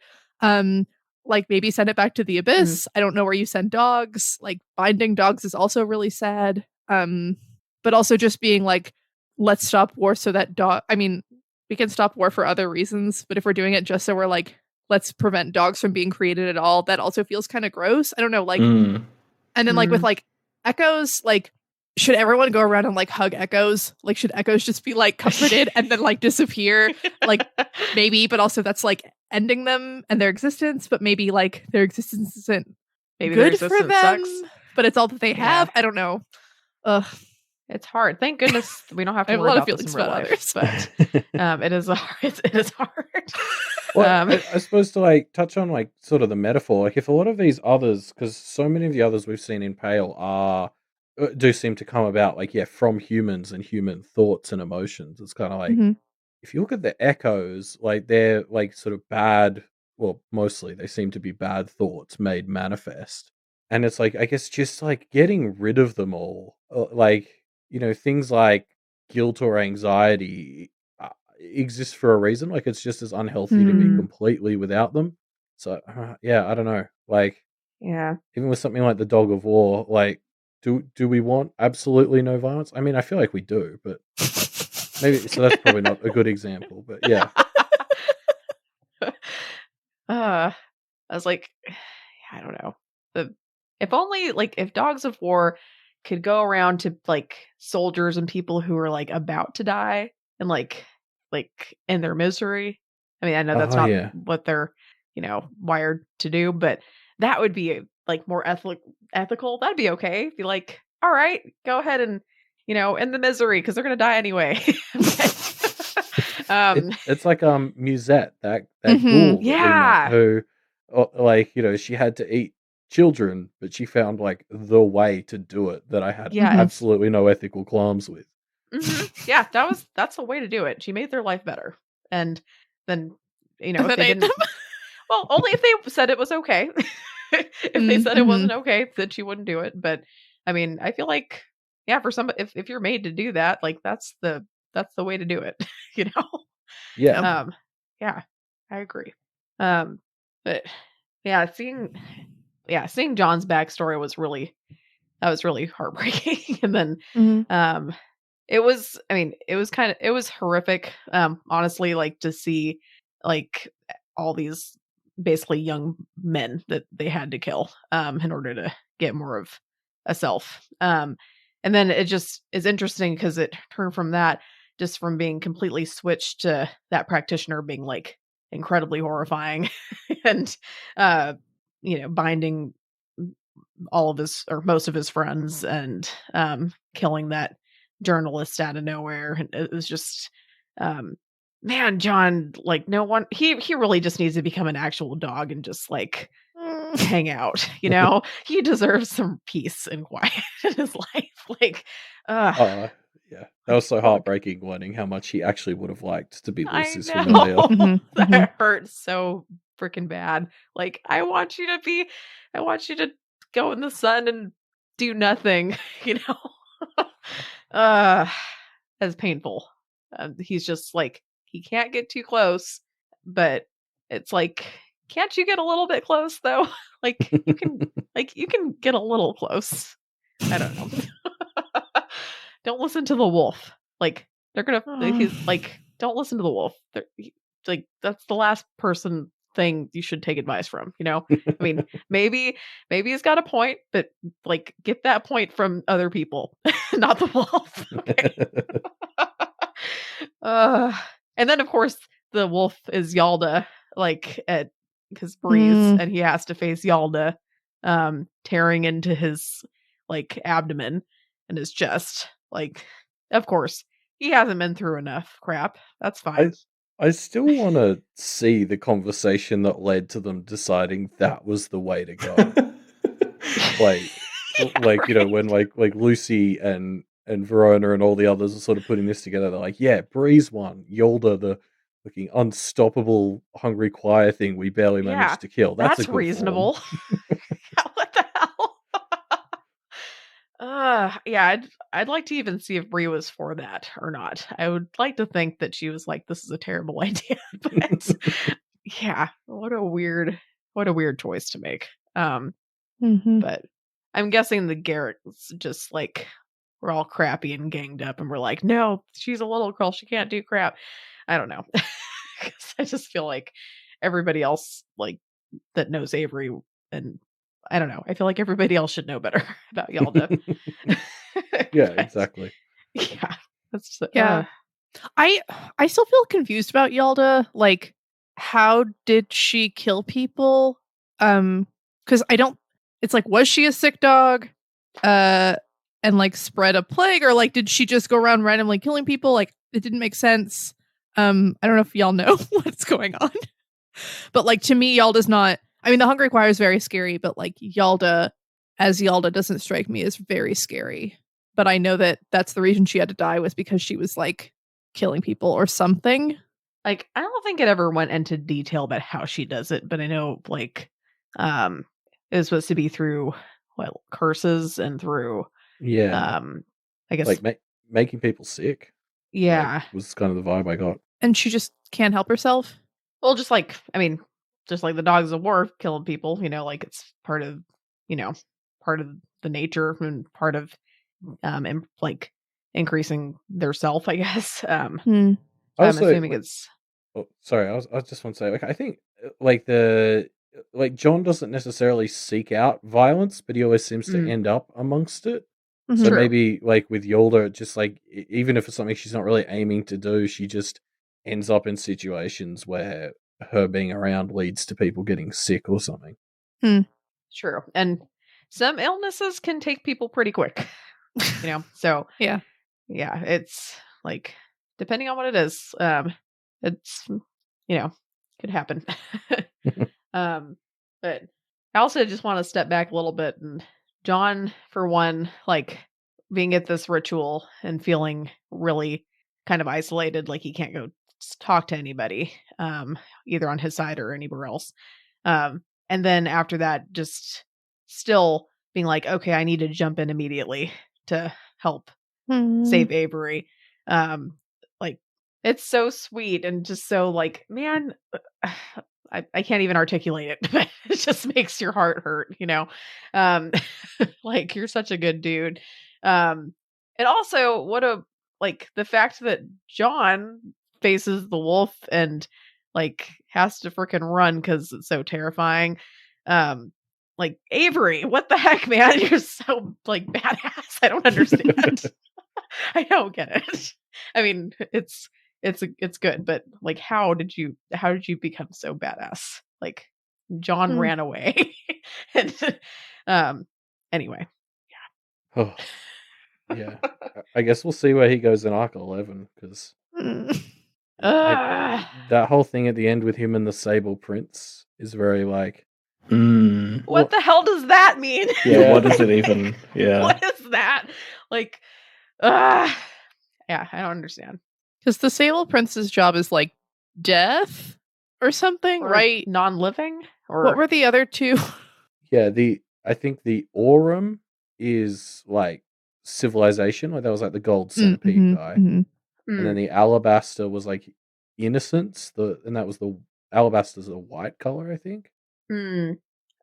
Like maybe send it back to the abyss. I don't know where you send dogs. Like binding dogs is also really sad. But also just being like, let's stop war so that I mean, we can stop war for other reasons, but if we're doing it just so we're like, let's prevent dogs from being created at all, that also feels kind of gross. I don't know, like, and then like with like echoes, like, should everyone go around and like hug echoes? Like, should echoes just be like comforted and then like disappear? Like, maybe, but also that's like ending them and their existence, but maybe like their existence isn't good for them, sucks. But it's all that they have. I don't know. It's hard. Thank goodness we don't have to worry about this in real life, but it is hard. It is hard. Well, I suppose to like touch on like sort of the metaphor, like if a lot of these others, because so many of the others we've seen in Pale do seem to come about like from humans and human thoughts and emotions. It's kind of like if you look at the echoes, like they're like sort of bad. Well, mostly they seem to be bad thoughts made manifest, and it's like I guess just like getting rid of them all, like. Things like guilt or anxiety exist for a reason. Like, it's just as unhealthy to be completely without them. So, I don't know. Like, even with something like the Dog of War, like, do we want absolutely no violence? I mean, I feel like we do, but maybe, so that's probably not a good example, but yeah. I was like, I don't know. If only, like, if Dogs of War could go around to like soldiers and people who are like about to die and like in their misery. I mean, I know that's not what they're, wired to do, but that would be like more ethical. That'd be okay. Be like, all right, go ahead and, end the misery because they're going to die anyway. It's like Musette, that ghoul that we met, who like, she had to eat children, but she found like the way to do it that I had absolutely no ethical qualms with. Yeah, that's the way to do it. She made their life better, and then if they didn't, well, only if they said it was okay. If they said it wasn't okay, then she wouldn't do it. But I mean, I feel like, yeah, for some, if you're made to do that, like that's the way to do it, you know? Yeah. Yeah, I agree. But yeah, seeing John's backstory was really heartbreaking. And then it was horrific, honestly, like to see like all these basically young men that they had to kill in order to get more of a self. And then it just is interesting because it turned from that, just from being completely switched to that practitioner being like incredibly horrifying and binding all of his or most of his friends and killing that journalist out of nowhere. And it was just man, John, like no one he really just needs to become an actual dog and just like hang out, you know? He deserves some peace and quiet in his life. Like Yeah. That was so heartbreaking learning how much he actually would have liked to be Lucy's I familiar. know. That hurt so freaking bad. Like I want you to go in the sun and do nothing, you know? As painful. He's just like he can't get too close, but it's like, can't you get a little bit close though? Like you can get a little close. I don't know. Don't listen to the wolf. Like they're gonna. He's like, don't listen to the wolf. Like that's the last person thing you should take advice from. You know. I mean, maybe he's got a point, but like get that point from other people, not the wolf. Okay. And then of course the wolf is Yalda, like because Breeze, and he has to face Yalda, tearing into his like abdomen and his chest. Like, of course, he hasn't been through enough crap. That's fine. I still want to see the conversation that led to them deciding that was the way to go. Like you know, when like Lucy and Verona and all the others are sort of putting this together, they're like, yeah, Breeze won. Yolda, the looking unstoppable hungry choir thing we barely managed to kill. That's a good reasonable. What the hell? Yeah, I'd like to even see if Bree was for that or not. I would like to think that she was like, this is a terrible idea. But yeah, what a weird choice to make. But I'm guessing the Garrett's just like, we're all crappy and ganged up and we're like, no, she's a little girl, she can't do crap. I don't know. 'Cause I just feel like everybody else like that knows Avery, and I don't know, I feel like everybody else should know better about Yalda. Yeah, exactly. Yeah. That's I still feel confused about Yalda. Like, how did she kill people? Because I don't. It's like, was she a sick dog? And like spread a plague, or like did she just go around randomly killing people? Like, it didn't make sense. I don't know if y'all know what's going on, but like to me, Yalda's not. I mean, the Hungry Choir is very scary, but like Yalda doesn't strike me as very scary. But I know that that's the reason she had to die, was because she was like killing people or something. Like, I don't think it ever went into detail about how she does it, but I know like it was supposed to be through curses and through I guess like making people sick. Yeah, was kind of the vibe I got. And she just can't help herself. Well, just like the dogs of war killing people, you know, like it's part of the nature and part of like increasing their self, I guess. I'm assuming it's. Oh, sorry, I just want to say, like, I think John doesn't necessarily seek out violence, but he always seems to end up amongst it. So maybe like with Yolda, just like even if it's something she's not really aiming to do, she just ends up in situations where her being around leads to people getting sick or something. True. And some illnesses can take people pretty quick, you know? So yeah, it's like, depending on what it is, it's, you know, could happen. But I also just want to step back a little bit, and John, for one, like being at this ritual and feeling really kind of isolated, like he can't go talk to anybody, either on his side or anywhere else. And and then after that, just still being like, okay, I need to jump in immediately to help save Avery. Like, it's so sweet and just so like, man, I can't even articulate it, but it just makes your heart hurt, like, you're such a good dude. And also like the fact that John faces the wolf and like has to freaking run because it's so terrifying. Like, Avery, what the heck, man? You're so like badass. I don't understand. I don't get it. I mean, it's good, but like, how did you become so badass? Like, John ran away, and anyway, Oh, yeah. I guess we'll see where he goes in Arc 11 because that whole thing at the end with him and the Sable Prince is very like, what the hell does that mean? Yeah, what does it even? Yeah, what is that? Like, yeah, I don't understand. Because the Sable Prince's job is like death or something, Or right? Non-living, or What were the other two? Yeah, I think the Aurum is like civilization, like that was like the gold centipede guy, and then the Alabaster was like innocence. And that was the Alabaster's a white color, I think.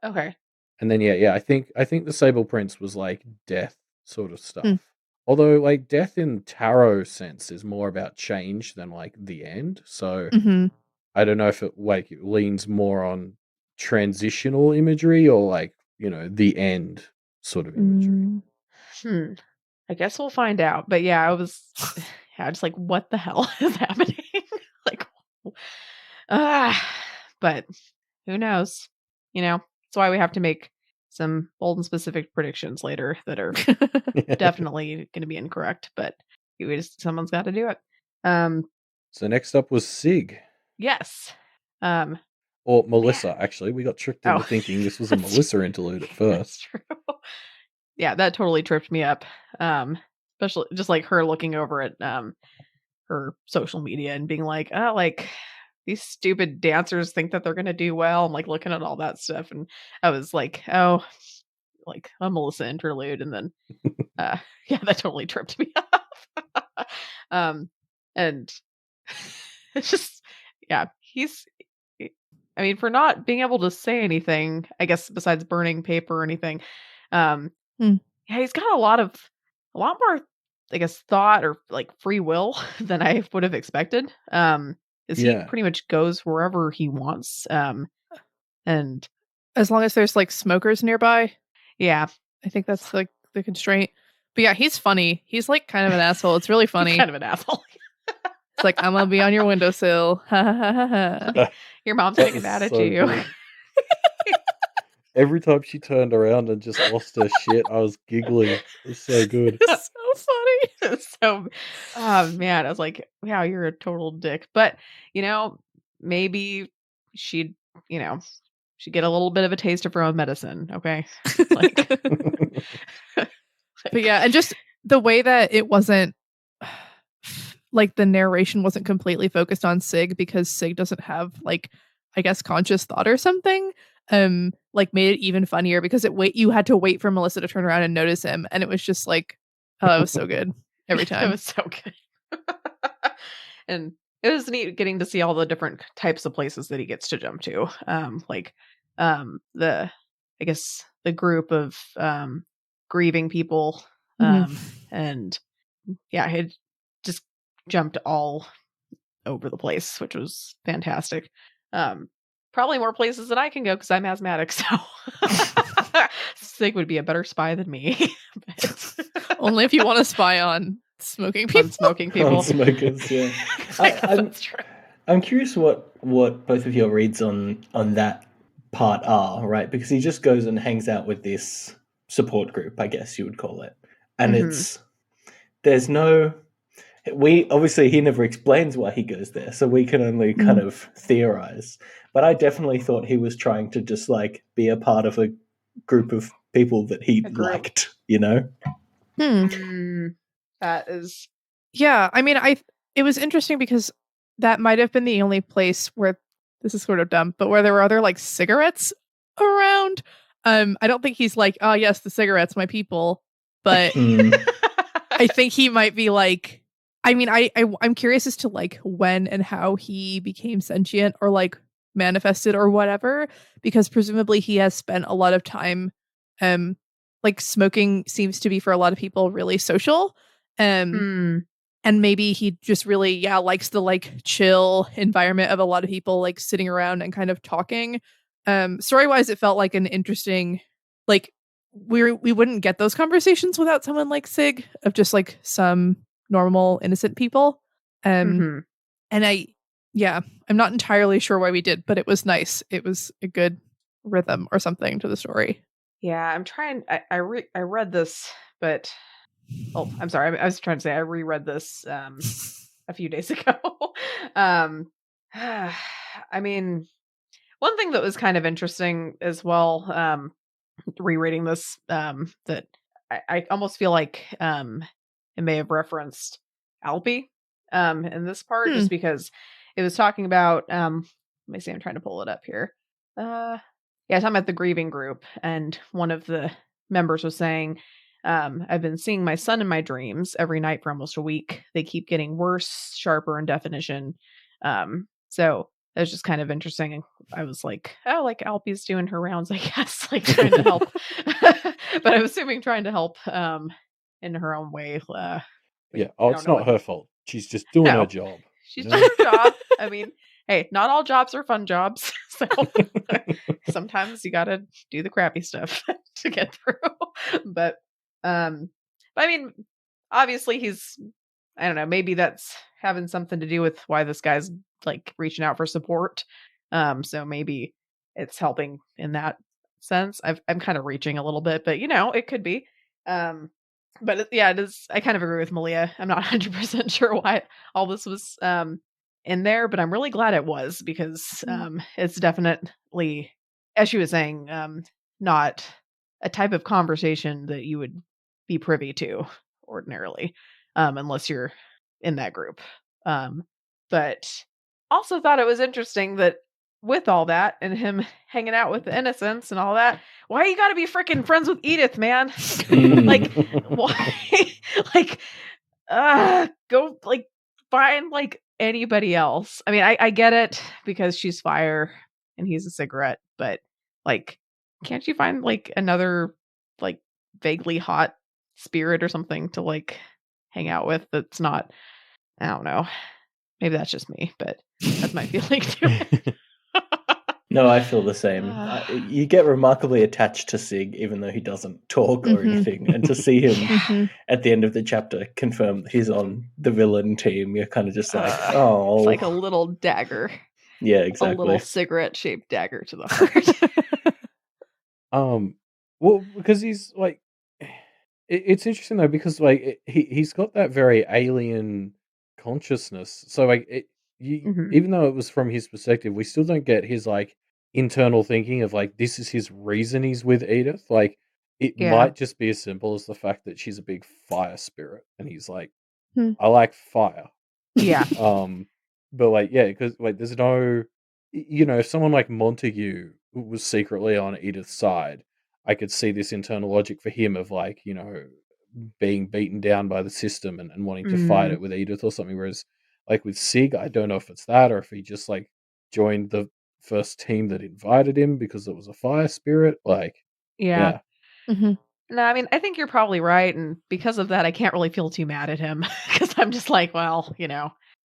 Okay. And then I think the Sable Prince was like death sort of stuff. Although like death in tarot sense is more about change than like the end. So I don't know if it leans more on transitional imagery or like, the end sort of imagery. I guess we'll find out. But yeah, I was just like, what the hell is happening? Like, but who knows? That's why we have to make some bold and specific predictions later that are definitely going to be incorrect, but someone's got to do it. So next up was Sig. Yes. Or Melissa, actually. We got tricked into thinking this was a Melissa interlude at first. That's true. Yeah, that totally tripped me up. Especially just like her looking over at her social media and being like, oh, like, these stupid dancers think that they're going to do well. I'm like looking at all that stuff. And I was like, oh, like a Melissa interlude. And then, yeah, that totally tripped me up. And it's just, yeah, I mean, for not being able to say anything, I guess, besides burning paper or anything. Yeah, he's got a lot more, I guess, thought or like free will than I would have expected. He pretty much goes wherever he wants. And as long as there's like smokers nearby. Yeah. I think that's like the constraint. But yeah, he's funny. He's like kind of an asshole. It's really funny. He's kind of an asshole. It's like, I'm gonna be on your windowsill. Your mom's getting mad at you. Every time she turned around and just lost her shit, I was giggling. It was so good. It's so funny. Oh man, I was like, wow, you're a total dick. But maybe she'd get a little bit of a taste of her own medicine. Okay. But yeah, and just the way that it wasn't like the narration wasn't completely focused on Sig because Sig doesn't have like, I guess, conscious thought or something. Like made it even funnier because you had to wait for Melissa to turn around and notice him, and it was just like, oh, it was so good every time. It was so good. And it was neat getting to see all the different types of places that he gets to jump to. I guess the group of grieving people, and yeah, he just jumped all over the place, which was fantastic. Probably more places than I can go because I'm asthmatic, so Sig would be a better spy than me. Only if you want to spy on smoking people. On smokers, yeah. That's true. I'm curious what both of your reads on that part are, right? Because he just goes and hangs out with this support group, I guess you would call it. And he never explains why he goes there, so we can only kind of theorize. But I definitely thought he was trying to just like be a part of a group of people that he liked, That is, yeah. I mean, it was interesting because that might have been the only place where, this is sort of dumb, but where there were other like cigarettes around. I don't think he's like, oh yes, the cigarettes, my people. But I think he might be like, I mean, I'm curious as to like when and how he became sentient or like manifested or whatever, because presumably he has spent a lot of time, like smoking seems to be for a lot of people really social. And maybe he just really, likes the like chill environment of a lot of people like sitting around and kind of talking. Story-wise, it felt like an interesting, like we wouldn't get those conversations without someone like Sig, of just like some normal, innocent people. And I'm not entirely sure why we did, but it was nice. It was a good rhythm or something to the story. Yeah, I'm trying. I read this, but I'm sorry. I was trying to say I reread this a few days ago. I mean, one thing that was kind of interesting as well, rereading this, that I almost feel like it may have referenced Alpi in this part, just because it was talking about. Let me see. I'm trying to pull it up here. Talking about the grieving group, and one of the members was saying, I've been seeing my son in my dreams every night for almost a week. They keep getting worse, sharper in definition. So it was just kind of interesting. I was like, oh, like Alpi's doing her rounds, I guess, like trying to help. But I'm assuming trying to help in her own way. It's not her fault. She's just doing her job. She's doing her job. I mean, hey, not all jobs are fun jobs. So sometimes you got to do the crappy stuff to get through. But I mean, obviously I don't know, maybe that's having something to do with why this guy's like reaching out for support. So maybe it's helping in that sense. I'm kind of reaching a little bit, but it could be. But it is. I kind of agree with Malia. I'm not 100% sure why all this was in there, but I'm really glad it was, because it's definitely, as she was saying, not a type of conversation that you would be privy to ordinarily, unless you're in that group. But also thought it was interesting that with all that and him hanging out with the innocents and all that, why you gotta be freaking friends with Edith, man? Like, why? Like, go like find like anybody else. I mean, I get it because she's fire and he's a cigarette, but like, can't you find like another like vaguely hot spirit or something to like hang out with that's not, I don't know. Maybe that's just me, but that's my feeling to it. No, I feel the same. You get remarkably attached to Sig, even though he doesn't talk or anything. And to see him at the end of the chapter confirm that he's on the villain team, you're kind of just like, oh. It's like a little dagger. Yeah, exactly. A little cigarette-shaped dagger to the heart. Well, because he's like, it's interesting though, because like he's got that very alien consciousness. So like, even though it was from his perspective, we still don't get his like internal thinking of like, this is his reason he's with Edith. Like, it might just be as simple as the fact that she's a big fire spirit, and he's like, I like fire. Yeah. But like, because like, there's no, if someone like Montague was secretly on Edith's side, I could see this internal logic for him of like, being beaten down by the system and wanting to fight it with Edith or something. Whereas like with Sig, I don't know if it's that or if he just like joined the first team that invited him because it was a fire spirit. Like, yeah. No, I mean, I think you're probably right. And because of that, I can't really feel too mad at him, because I'm just like, well,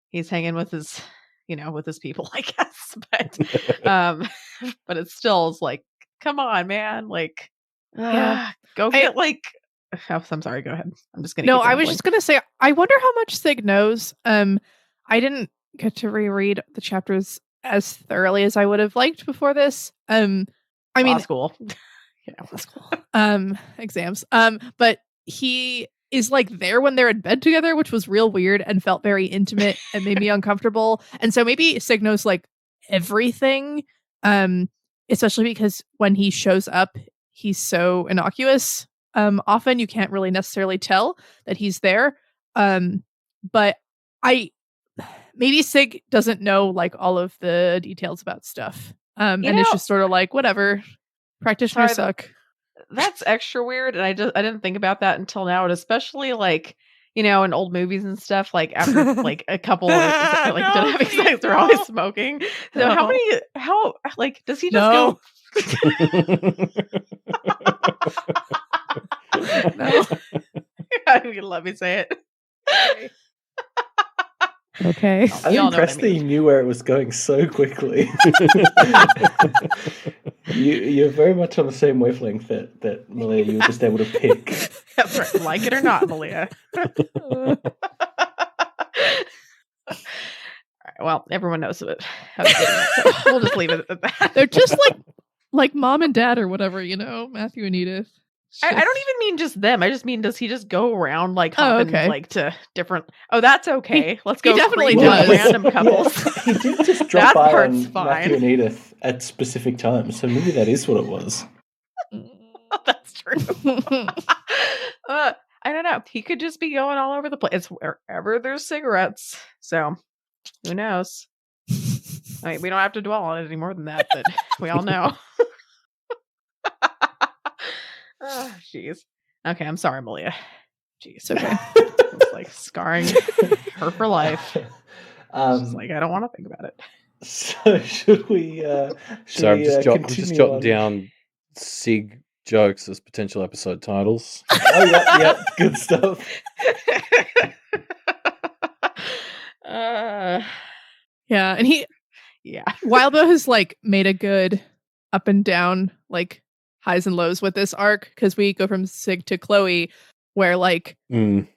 he's hanging with his, with his people, I guess. But, but it still is like, come on, man. Like, go get like, I'm sorry, go ahead. I'm just going to. No, I was just going to say, I wonder how much Sig knows. I didn't get to reread the chapters as thoroughly as I would have liked before this. I mean, law school. Law school. Exams. But he is like there when they're in bed together, which was real weird and felt very intimate and made me uncomfortable. And so maybe Sig knows like everything. Especially because when he shows up, he's so innocuous. Often you can't really necessarily tell that he's there. But maybe Sig doesn't know like all of the details about stuff. And it's just sort of like, whatever. Practitioners suck. That's extra weird, and I didn't think about that until now, and especially like, in old movies and stuff, like after like a couple of like done having sex, they're always smoking. So how like does he just go? No. You let me say it. Okay. I'm impressed that you knew where it was going so quickly. You're very much on the same wavelength that Malia, you were just able to pick. That's right. Like it or not, Malia. All right, well, everyone knows it. So we'll just leave it at that. They're just like mom and dad or whatever, Matthew and Edith. I don't even mean just them. I just mean, does he just go around like hopping like to different? Oh, that's okay. Let's go. He definitely does. Random couples. Yeah, he did just drop by on Matthew and Edith at specific times, so maybe that is what it was. That's true. I don't know. He could just be going all over the place. It's wherever there's cigarettes. So who knows? I mean, we don't have to dwell on it any more than that, but we all know. Oh, jeez. Okay, I'm sorry, Malia. Jeez. Okay. It's like scarring her for life. She's like, I don't want to think about it. So should we? I'm just jotting down SIG jokes as potential episode titles. Oh yeah, good stuff. Yeah, and Wildbow has like made a good up and down like highs and lows with this arc, because we go from Sig to Chloe, where like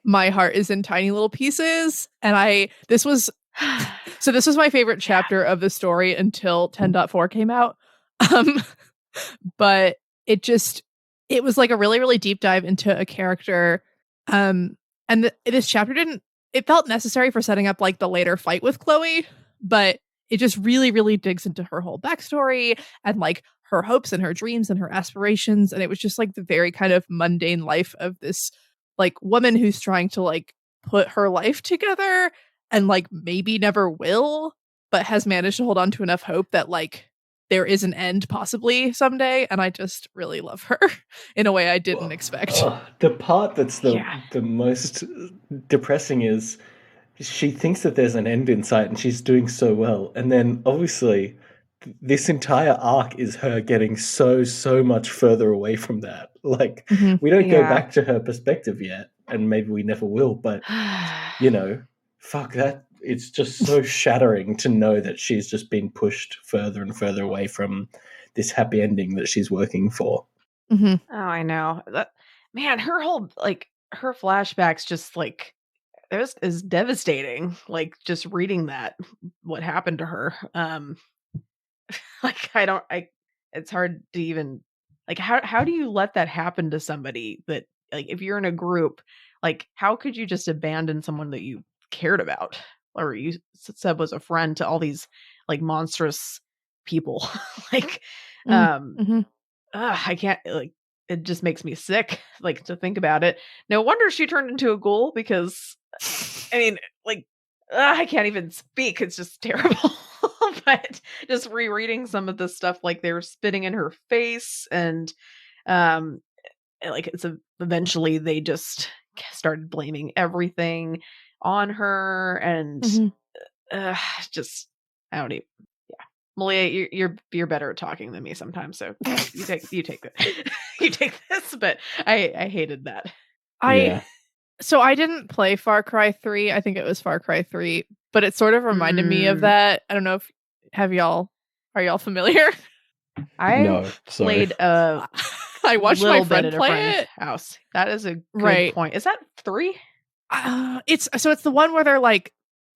my heart is in tiny little pieces, and this was my favorite chapter of the story until 10.4 came out. But it was like a really, really deep dive into a character, and this chapter it felt necessary for setting up like the later fight with Chloe, but it just really, really digs into her whole backstory and like her hopes and her dreams and her aspirations. And it was just like the very kind of mundane life of this like woman who's trying to like put her life together and like maybe never will, but has managed to hold on to enough hope that like there is an end possibly someday. And I just really love her in a way I didn't expect. The part that's the most depressing is she thinks that there's an end in sight and she's doing so well. And then obviously this entire arc is her getting so much further away from that. Like we don't go back to her perspective yet, and maybe we never will, but fuck that. It's just so shattering to know that she's just been pushed further and further away from this happy ending that she's working for. Oh, I know. Man, her whole her flashbacks just like it is devastating. Like just reading that, what happened to her. It's hard to even how do you let that happen to somebody that like if you're in a group, like how could you just abandon someone that you cared about or you said was a friend to all these like monstrous people? I can't it just makes me sick like to think about it. No wonder she turned into a ghoul, because I mean I can't even speak. It's just terrible. But just rereading some of the stuff, like they were spitting in her face, and eventually they just started blaming everything on her, and just I don't even. Yeah, Malia, you're better at talking than me sometimes, so you take you take this. But I hated that. So I didn't play Far Cry 3. I think it was Far Cry 3, but it sort of reminded me of that. I don't know if are y'all familiar? I played I watched my friend play it. House. That is a good point. Is that 3? It's the one where they're like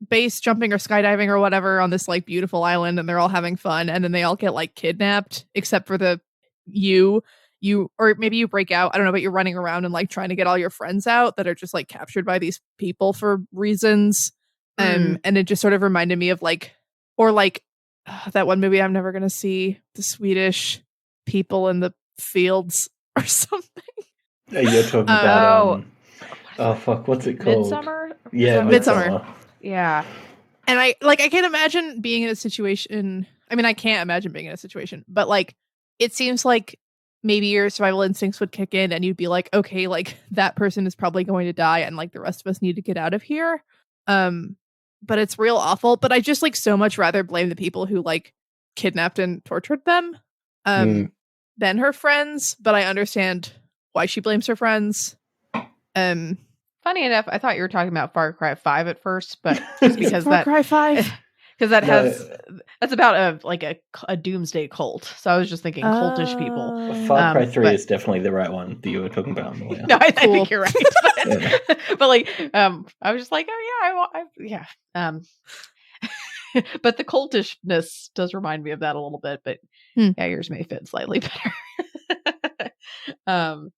base jumping or skydiving or whatever on this like beautiful island, and they're all having fun, and then they all get like kidnapped except for you or maybe you break out, I don't know, but you're running around and like trying to get all your friends out that are just like captured by these people for reasons. And it just sort of reminded me of that one movie I'm never gonna see, the Swedish people in the fields or something. You're talking about fuck, what's it called? Midsummer? Yeah, Midsummer. Yeah. And I can't imagine being in a situation. I mean, I can't imagine being in a situation, but like it seems like maybe your survival instincts would kick in and you'd be like, okay, like that person is probably going to die and like the rest of us need to get out of here. But it's real awful. But I just like so much rather blame the people who like kidnapped and tortured them than her friends. But I understand why she blames her friends. Funny enough, I thought you were talking about Far Cry 5 at first, but just because Far Cry 5. Because that's about a doomsday cult. So I was just thinking cultish people. Far Cry 3 is definitely the right one that you were talking about. Malia. No, I think you're right. But like, I was just like, oh yeah, but the cultishness does remind me of that a little bit. But yeah, yours may fit slightly better.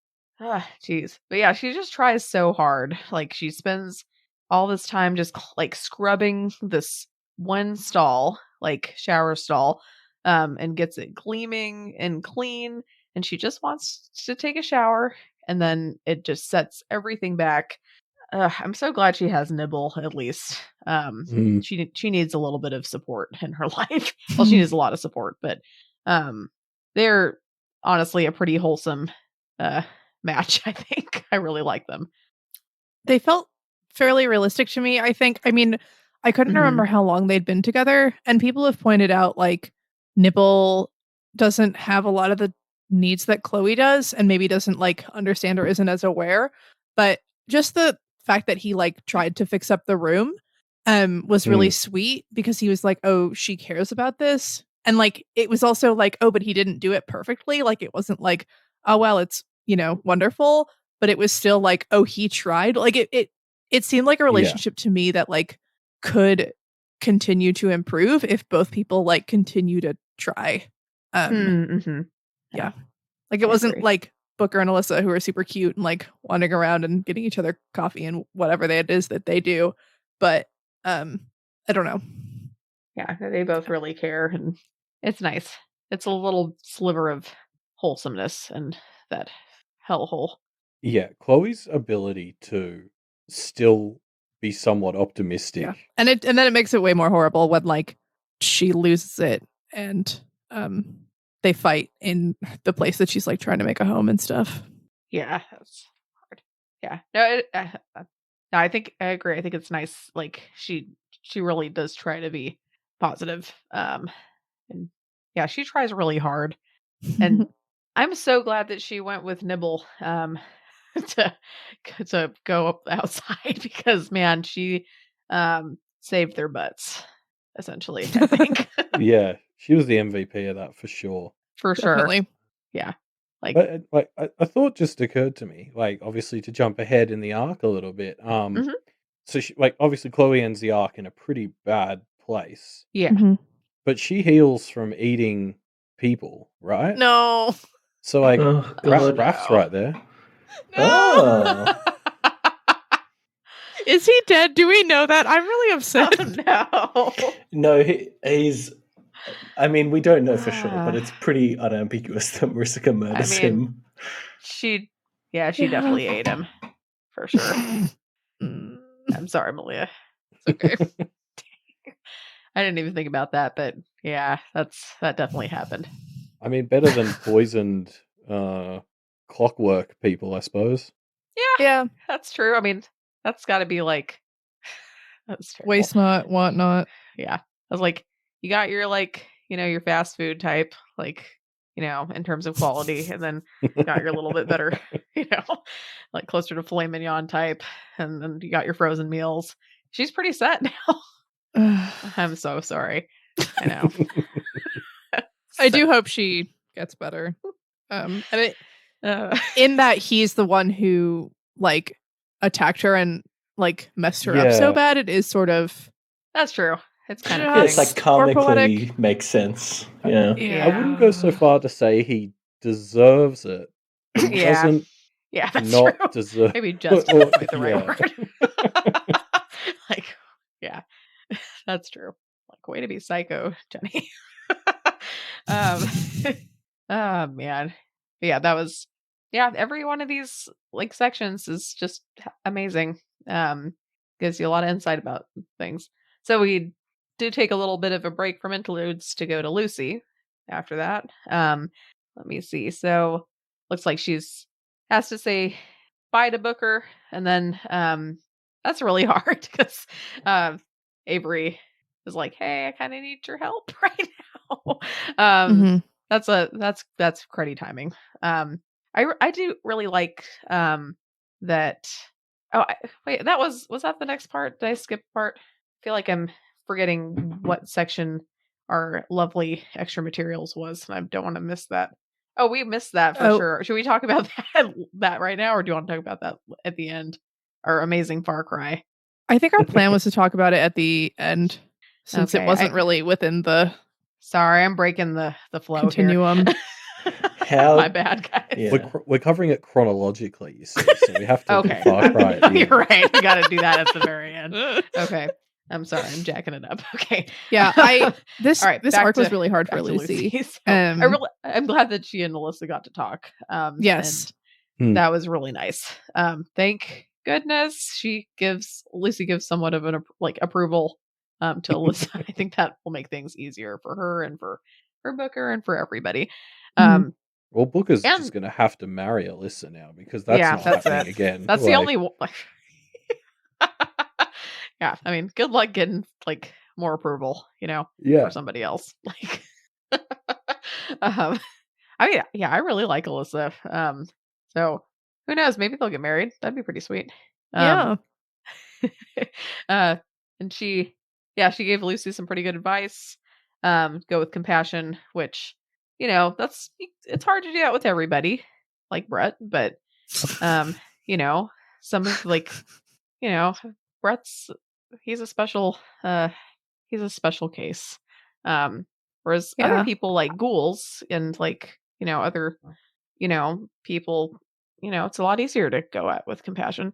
Geez. But yeah, she just tries so hard. Like she spends all this time just like scrubbing this one stall, like shower stall, and gets it gleaming and clean. And she just wants to take a shower, and then it just sets everything back. I'm so glad she has Nibble at least. She needs a little bit of support in her life. Well, she needs a lot of support, but they're honestly a pretty wholesome match. I think I really like them. They felt fairly realistic to me, I think. I mean, I couldn't remember how long they'd been together, and people have pointed out like Nibble doesn't have a lot of the needs that Chloe does, and maybe doesn't like understand or isn't as aware. But just the fact that he like tried to fix up the room was really sweet, because he was like, oh, she cares about this. And like it was also like, oh, but he didn't do it perfectly. Like it wasn't like, oh well, it's, you know, wonderful, but it was still like, oh, he tried. Like it seemed like a relationship to me that like could continue to improve if both people like continue to try. Yeah. Like it wasn't like Booker and Alyssa, who are super cute and like wandering around and getting each other coffee and whatever it is that they do. But I don't know. Yeah, they both really care, and it's nice. It's a little sliver of wholesomeness and that hellhole. Yeah, Chloe's ability to still be somewhat optimistic. And then it makes it way more horrible when like she loses it and they fight in the place that she's like trying to make a home and stuff. Yeah, that's hard. Yeah. No, I think I agree. I think it's nice. Like she really does try to be positive. And yeah, she tries really hard. And I'm so glad that she went with Nibble to go up outside, because man, she saved their butts, essentially, I think. Yeah, she was the MVP of that for sure. For sure. Definitely. Yeah. Like, but like a thought just occurred to me, like obviously to jump ahead in the arc a little bit. So she, like obviously Chloe ends the arc in a pretty bad place. Yeah. But she heals from eating people, right? No. So like Raph's right there. No. Is he dead? Do we know that? I'm really upset. Oh, no. No, he's. I mean, we don't know for sure, but it's pretty unambiguous that Marissa murders him. She definitely ate him for sure. I'm sorry, Malia. It's okay. I didn't even think about that, but yeah, that definitely happened. I mean, better than poisoned clockwork people, I suppose. Yeah, that's true. I mean, that's got to be like that's terrible. Waste not, want not. Yeah, I was like, you got your like, you know, your fast food type, like, you know, in terms of quality, and then you got your little bit better, you know, like closer to filet mignon type, and then you got your frozen meals. She's pretty set now. I'm so sorry. I know. I do hope she gets better. And in that he's the one who like attacked her and like messed her up so bad, it is sort of. That's true. It's kind of it's like karmically makes sense. Yeah. I wouldn't go so far to say he deserves it. He doesn't. Yeah, that's not true. Deserve. Maybe just isn't quite the right word. Like, yeah, that's true. Like, way to be psycho, Jenny. Oh man, yeah, that was every one of these like sections is just amazing. Gives you a lot of insight about things. So we did take a little bit of a break from interludes to go to Lucy after that. Let me see. So looks like she's has to say bye to Booker, and then that's really hard because Avery is like, "Hey, I kind of need your help right now." That's cruddy timing. I do really like that. Oh, wait, was that the next part? Did I skip a part? I feel like I'm forgetting what section our lovely extra materials was, and I don't want to miss that. Oh, we missed that for sure. Should we talk about that right now, or do you want to talk about that at the end? Our amazing Far Cry. I think our plan was to talk about it at the end, since it wasn't really within the. Sorry, I'm breaking the flow continuum. Here. My bad, guys. Yeah. We're covering it chronologically, you see, so we have to do Far Cry. You're right. We got to do that at the very end. Okay. I'm sorry, I'm jacking it up. Okay. Yeah, this arc was really hard for Lucy. So I'm glad that she and Alyssa got to talk. Yes. That was really nice. Thank goodness Lucy gives somewhat of an approval to Alyssa. I think that will make things easier for her and for Booker and for everybody. Well, Booker's just going to have to marry Alyssa now because that's not happening again. That's the only one. Yeah, I mean, good luck getting more approval, for somebody else. I really like Alyssa. So who knows? Maybe they'll get married. That'd be pretty sweet. Yeah. And she gave Lucy some pretty good advice. Go with compassion, which it's hard to do that with everybody, like Brett, but some of Brett's he's a special case. Whereas other people like ghouls and other people, it's a lot easier to go at with compassion.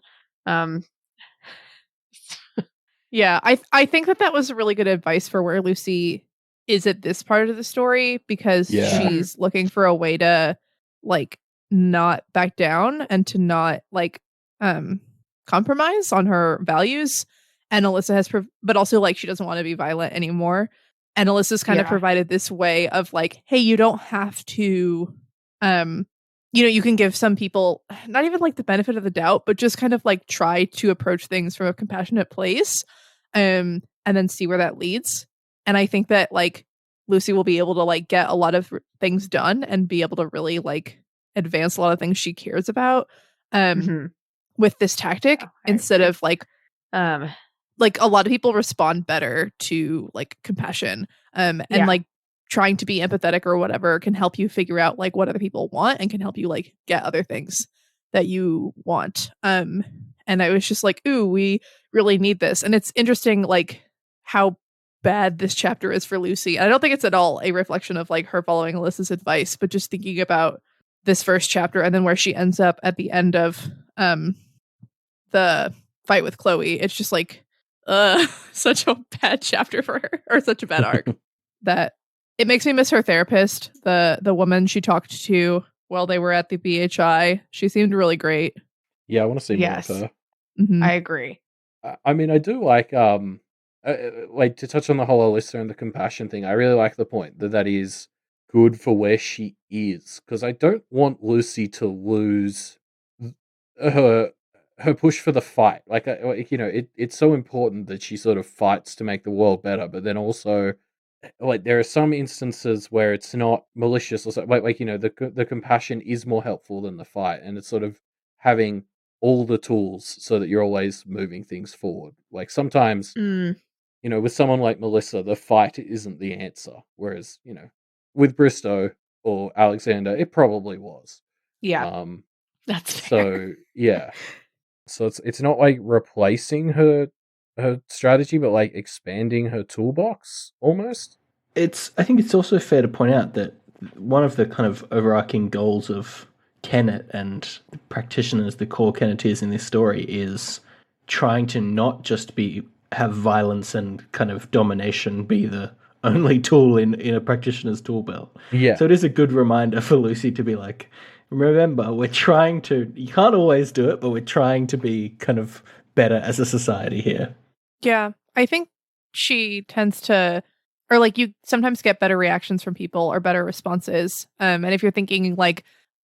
Yeah, I think that was really good advice for where Lucy is at this part of the story, because she's looking for a way to not back down and to not compromise on her values. And Alyssa has but also she doesn't want to be violent anymore, and Alyssa's kind of provided this way of hey, you don't have to you can give some people not even the benefit of the doubt, but just kind of try to approach things from a compassionate place, and then see where that leads. And I think that Lucy will be able to get a lot of things done and be able to really advance a lot of things she cares about with this tactic, instead of a lot of people respond better to compassion and trying to be empathetic or whatever can help you figure out what other people want and can help you get other things that you want. And I was just ooh, we really need this. And it's interesting how bad this chapter is for Lucy. I don't think it's at all a reflection of her following Alyssa's advice, but just thinking about this first chapter and then where she ends up at the end of the fight with Chloe. It's just such a bad chapter for her, or such a bad arc that it makes me miss her therapist, the woman she talked to while they were at the BHI. She seemed really great. Yeah, I want to see more of her. Mm-hmm. I agree. I mean, I do to touch on the whole Alyssa and the compassion thing. I really like the point that is good for where she is, because I don't want Lucy to lose her push for the fight. It's so important that she sort of fights to make the world better, but then also there are some instances where it's not malicious or so, the compassion is more helpful than the fight, and it's sort of having all the tools so that you're always moving things forward. Sometimes with someone like Melissa, the fight isn't the answer, whereas with Bristow or Alexander it probably was. That's fair. So it's not replacing her strategy, but expanding her toolbox almost. I think it's also fair to point out that one of the kind of overarching goals of Kennet and the practitioners, the core Kenneteers in this story, is trying to not just have violence and kind of domination be the only tool in a practitioner's tool belt. Yeah. So it is a good reminder for Lucy to be remember, we're trying to, you can't always do it, but we're trying to be kind of better as a society here. Yeah, I think she tends to, or you sometimes get better reactions from people or better responses. And if you're thinking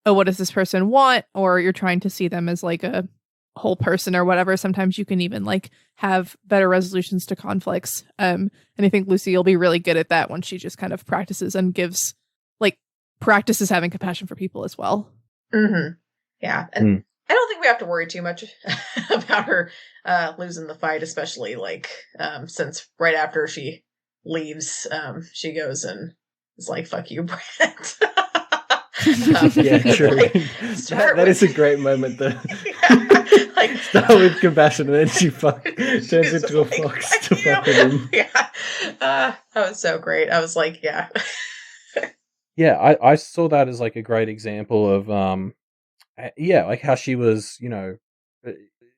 oh, what does this person want? Or you're trying to see them as like a whole person or whatever. Sometimes you can even like have better resolutions to conflicts. And I think Lucy will be really good at that when she just kind of practices and practices having compassion for people as well. Mm-hmm. Yeah. And I don't think we have to worry too much about her losing the fight, especially since right after she leaves, she goes and is like, fuck you, Brett. Yeah, true. That is a great moment though. Start with compassion and then she turns into a fox to fuck with him. Yeah. That was so great. I was like, yeah. Yeah, I saw that as like a great example of like how she was,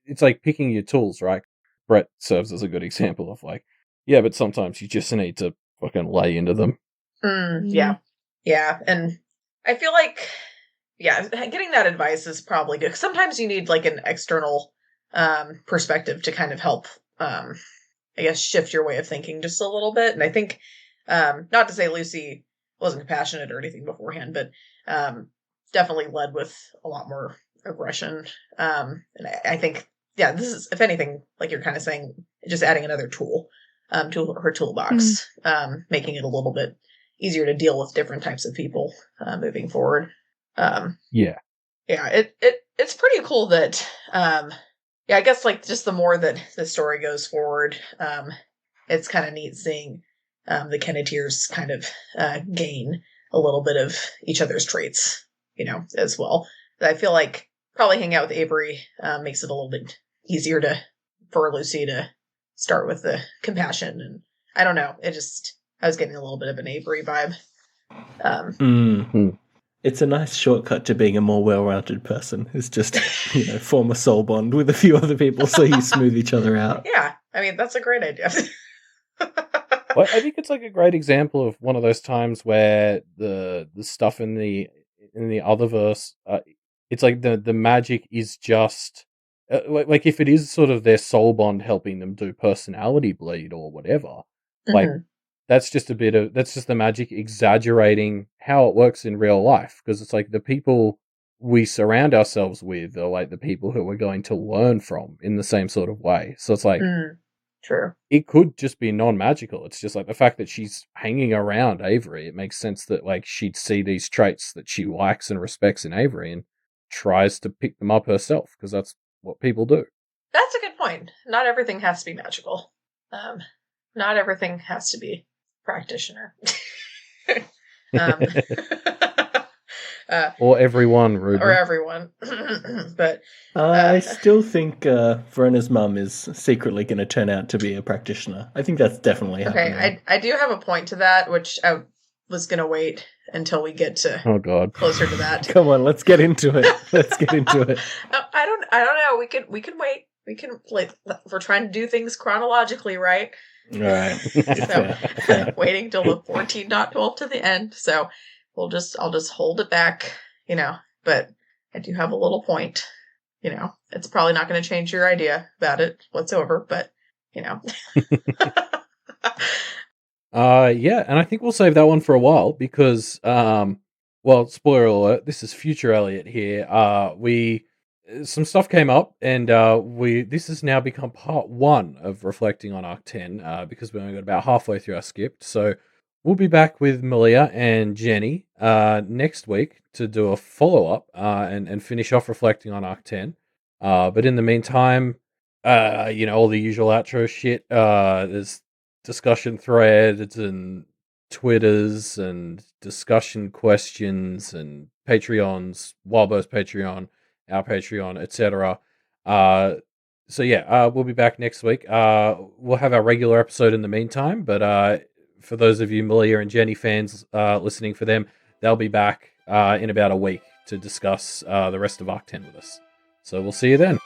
it's like picking your tools, right? Brett serves as a good example of like, yeah, but sometimes you just need to fucking lay into them. Yeah. Yeah. And I feel like, getting that advice is probably good. Sometimes you need like an external perspective to kind of help, I guess, shift your way of thinking just a little bit. And I think, not to say Lucy wasn't compassionate or anything beforehand, but definitely led with a lot more aggression. And I think, this is, if anything, like you're kind of saying, just adding another tool to her toolbox, making it a little bit easier to deal with different types of people moving forward. It's pretty cool that, I guess like just the more that the story goes forward, it's kind of neat seeing the Kenneteers kind of gain a little bit of each other's traits, as well. I feel like probably hanging out with Avery makes it a little bit easier for Lucy to start with the compassion. And I don't know, I was getting a little bit of an Avery vibe. It's a nice shortcut to being a more well-rounded person. It's just, form a soul bond with a few other people so you smooth each other out. Yeah, I mean, that's a great idea. Well, I think it's like a great example of one of those times where the stuff in the other verse, it's like the magic is just like if it is sort of their soul bond helping them do personality bleed or whatever, like that's just the magic exaggerating how it works in real life, because it's like the people we surround ourselves with are like the people who we're going to learn from in the same sort of way. So it's like. True. It could just be non-magical. It's just like the fact that she's hanging around Avery. It makes sense that like she'd see these traits that she likes and respects in Avery and tries to pick them up herself, because that's what people do. That's a good point. Not everything has to be magical. Not everything has to be practitioner. Or everyone, Reuben. Or everyone. But I still think Verona's mum is secretly going to turn out to be a practitioner. I think that's definitely happening. Okay, I do have a point to that, which I was going to wait until we get to closer to that. Come on, let's get into it. I don't know. We can wait. We can we're trying to do things chronologically, right? All right. So waiting till the 14.12 to the end. So I'll just hold it back, but I do have a little point, it's probably not going to change your idea about it whatsoever, but, and I think we'll save that one for a while because, spoiler alert, this is future Elliot here. Some stuff came up and, this has now become part 1 of reflecting on Arc 10, because we only got about halfway through our script. So we'll be back with Malia and Jenny next week to do a follow-up and finish off reflecting on Arc 10. But in the meantime, all the usual outro shit. There's discussion threads and Twitters and discussion questions and Patreons, Wildbo's Patreon, our Patreon, etc. We'll be back next week. We'll have our regular episode in the meantime, but for those of you Malia and Jenny fans listening for them, they'll be back in about a week to discuss the rest of Arc 10 with us. So we'll see you then.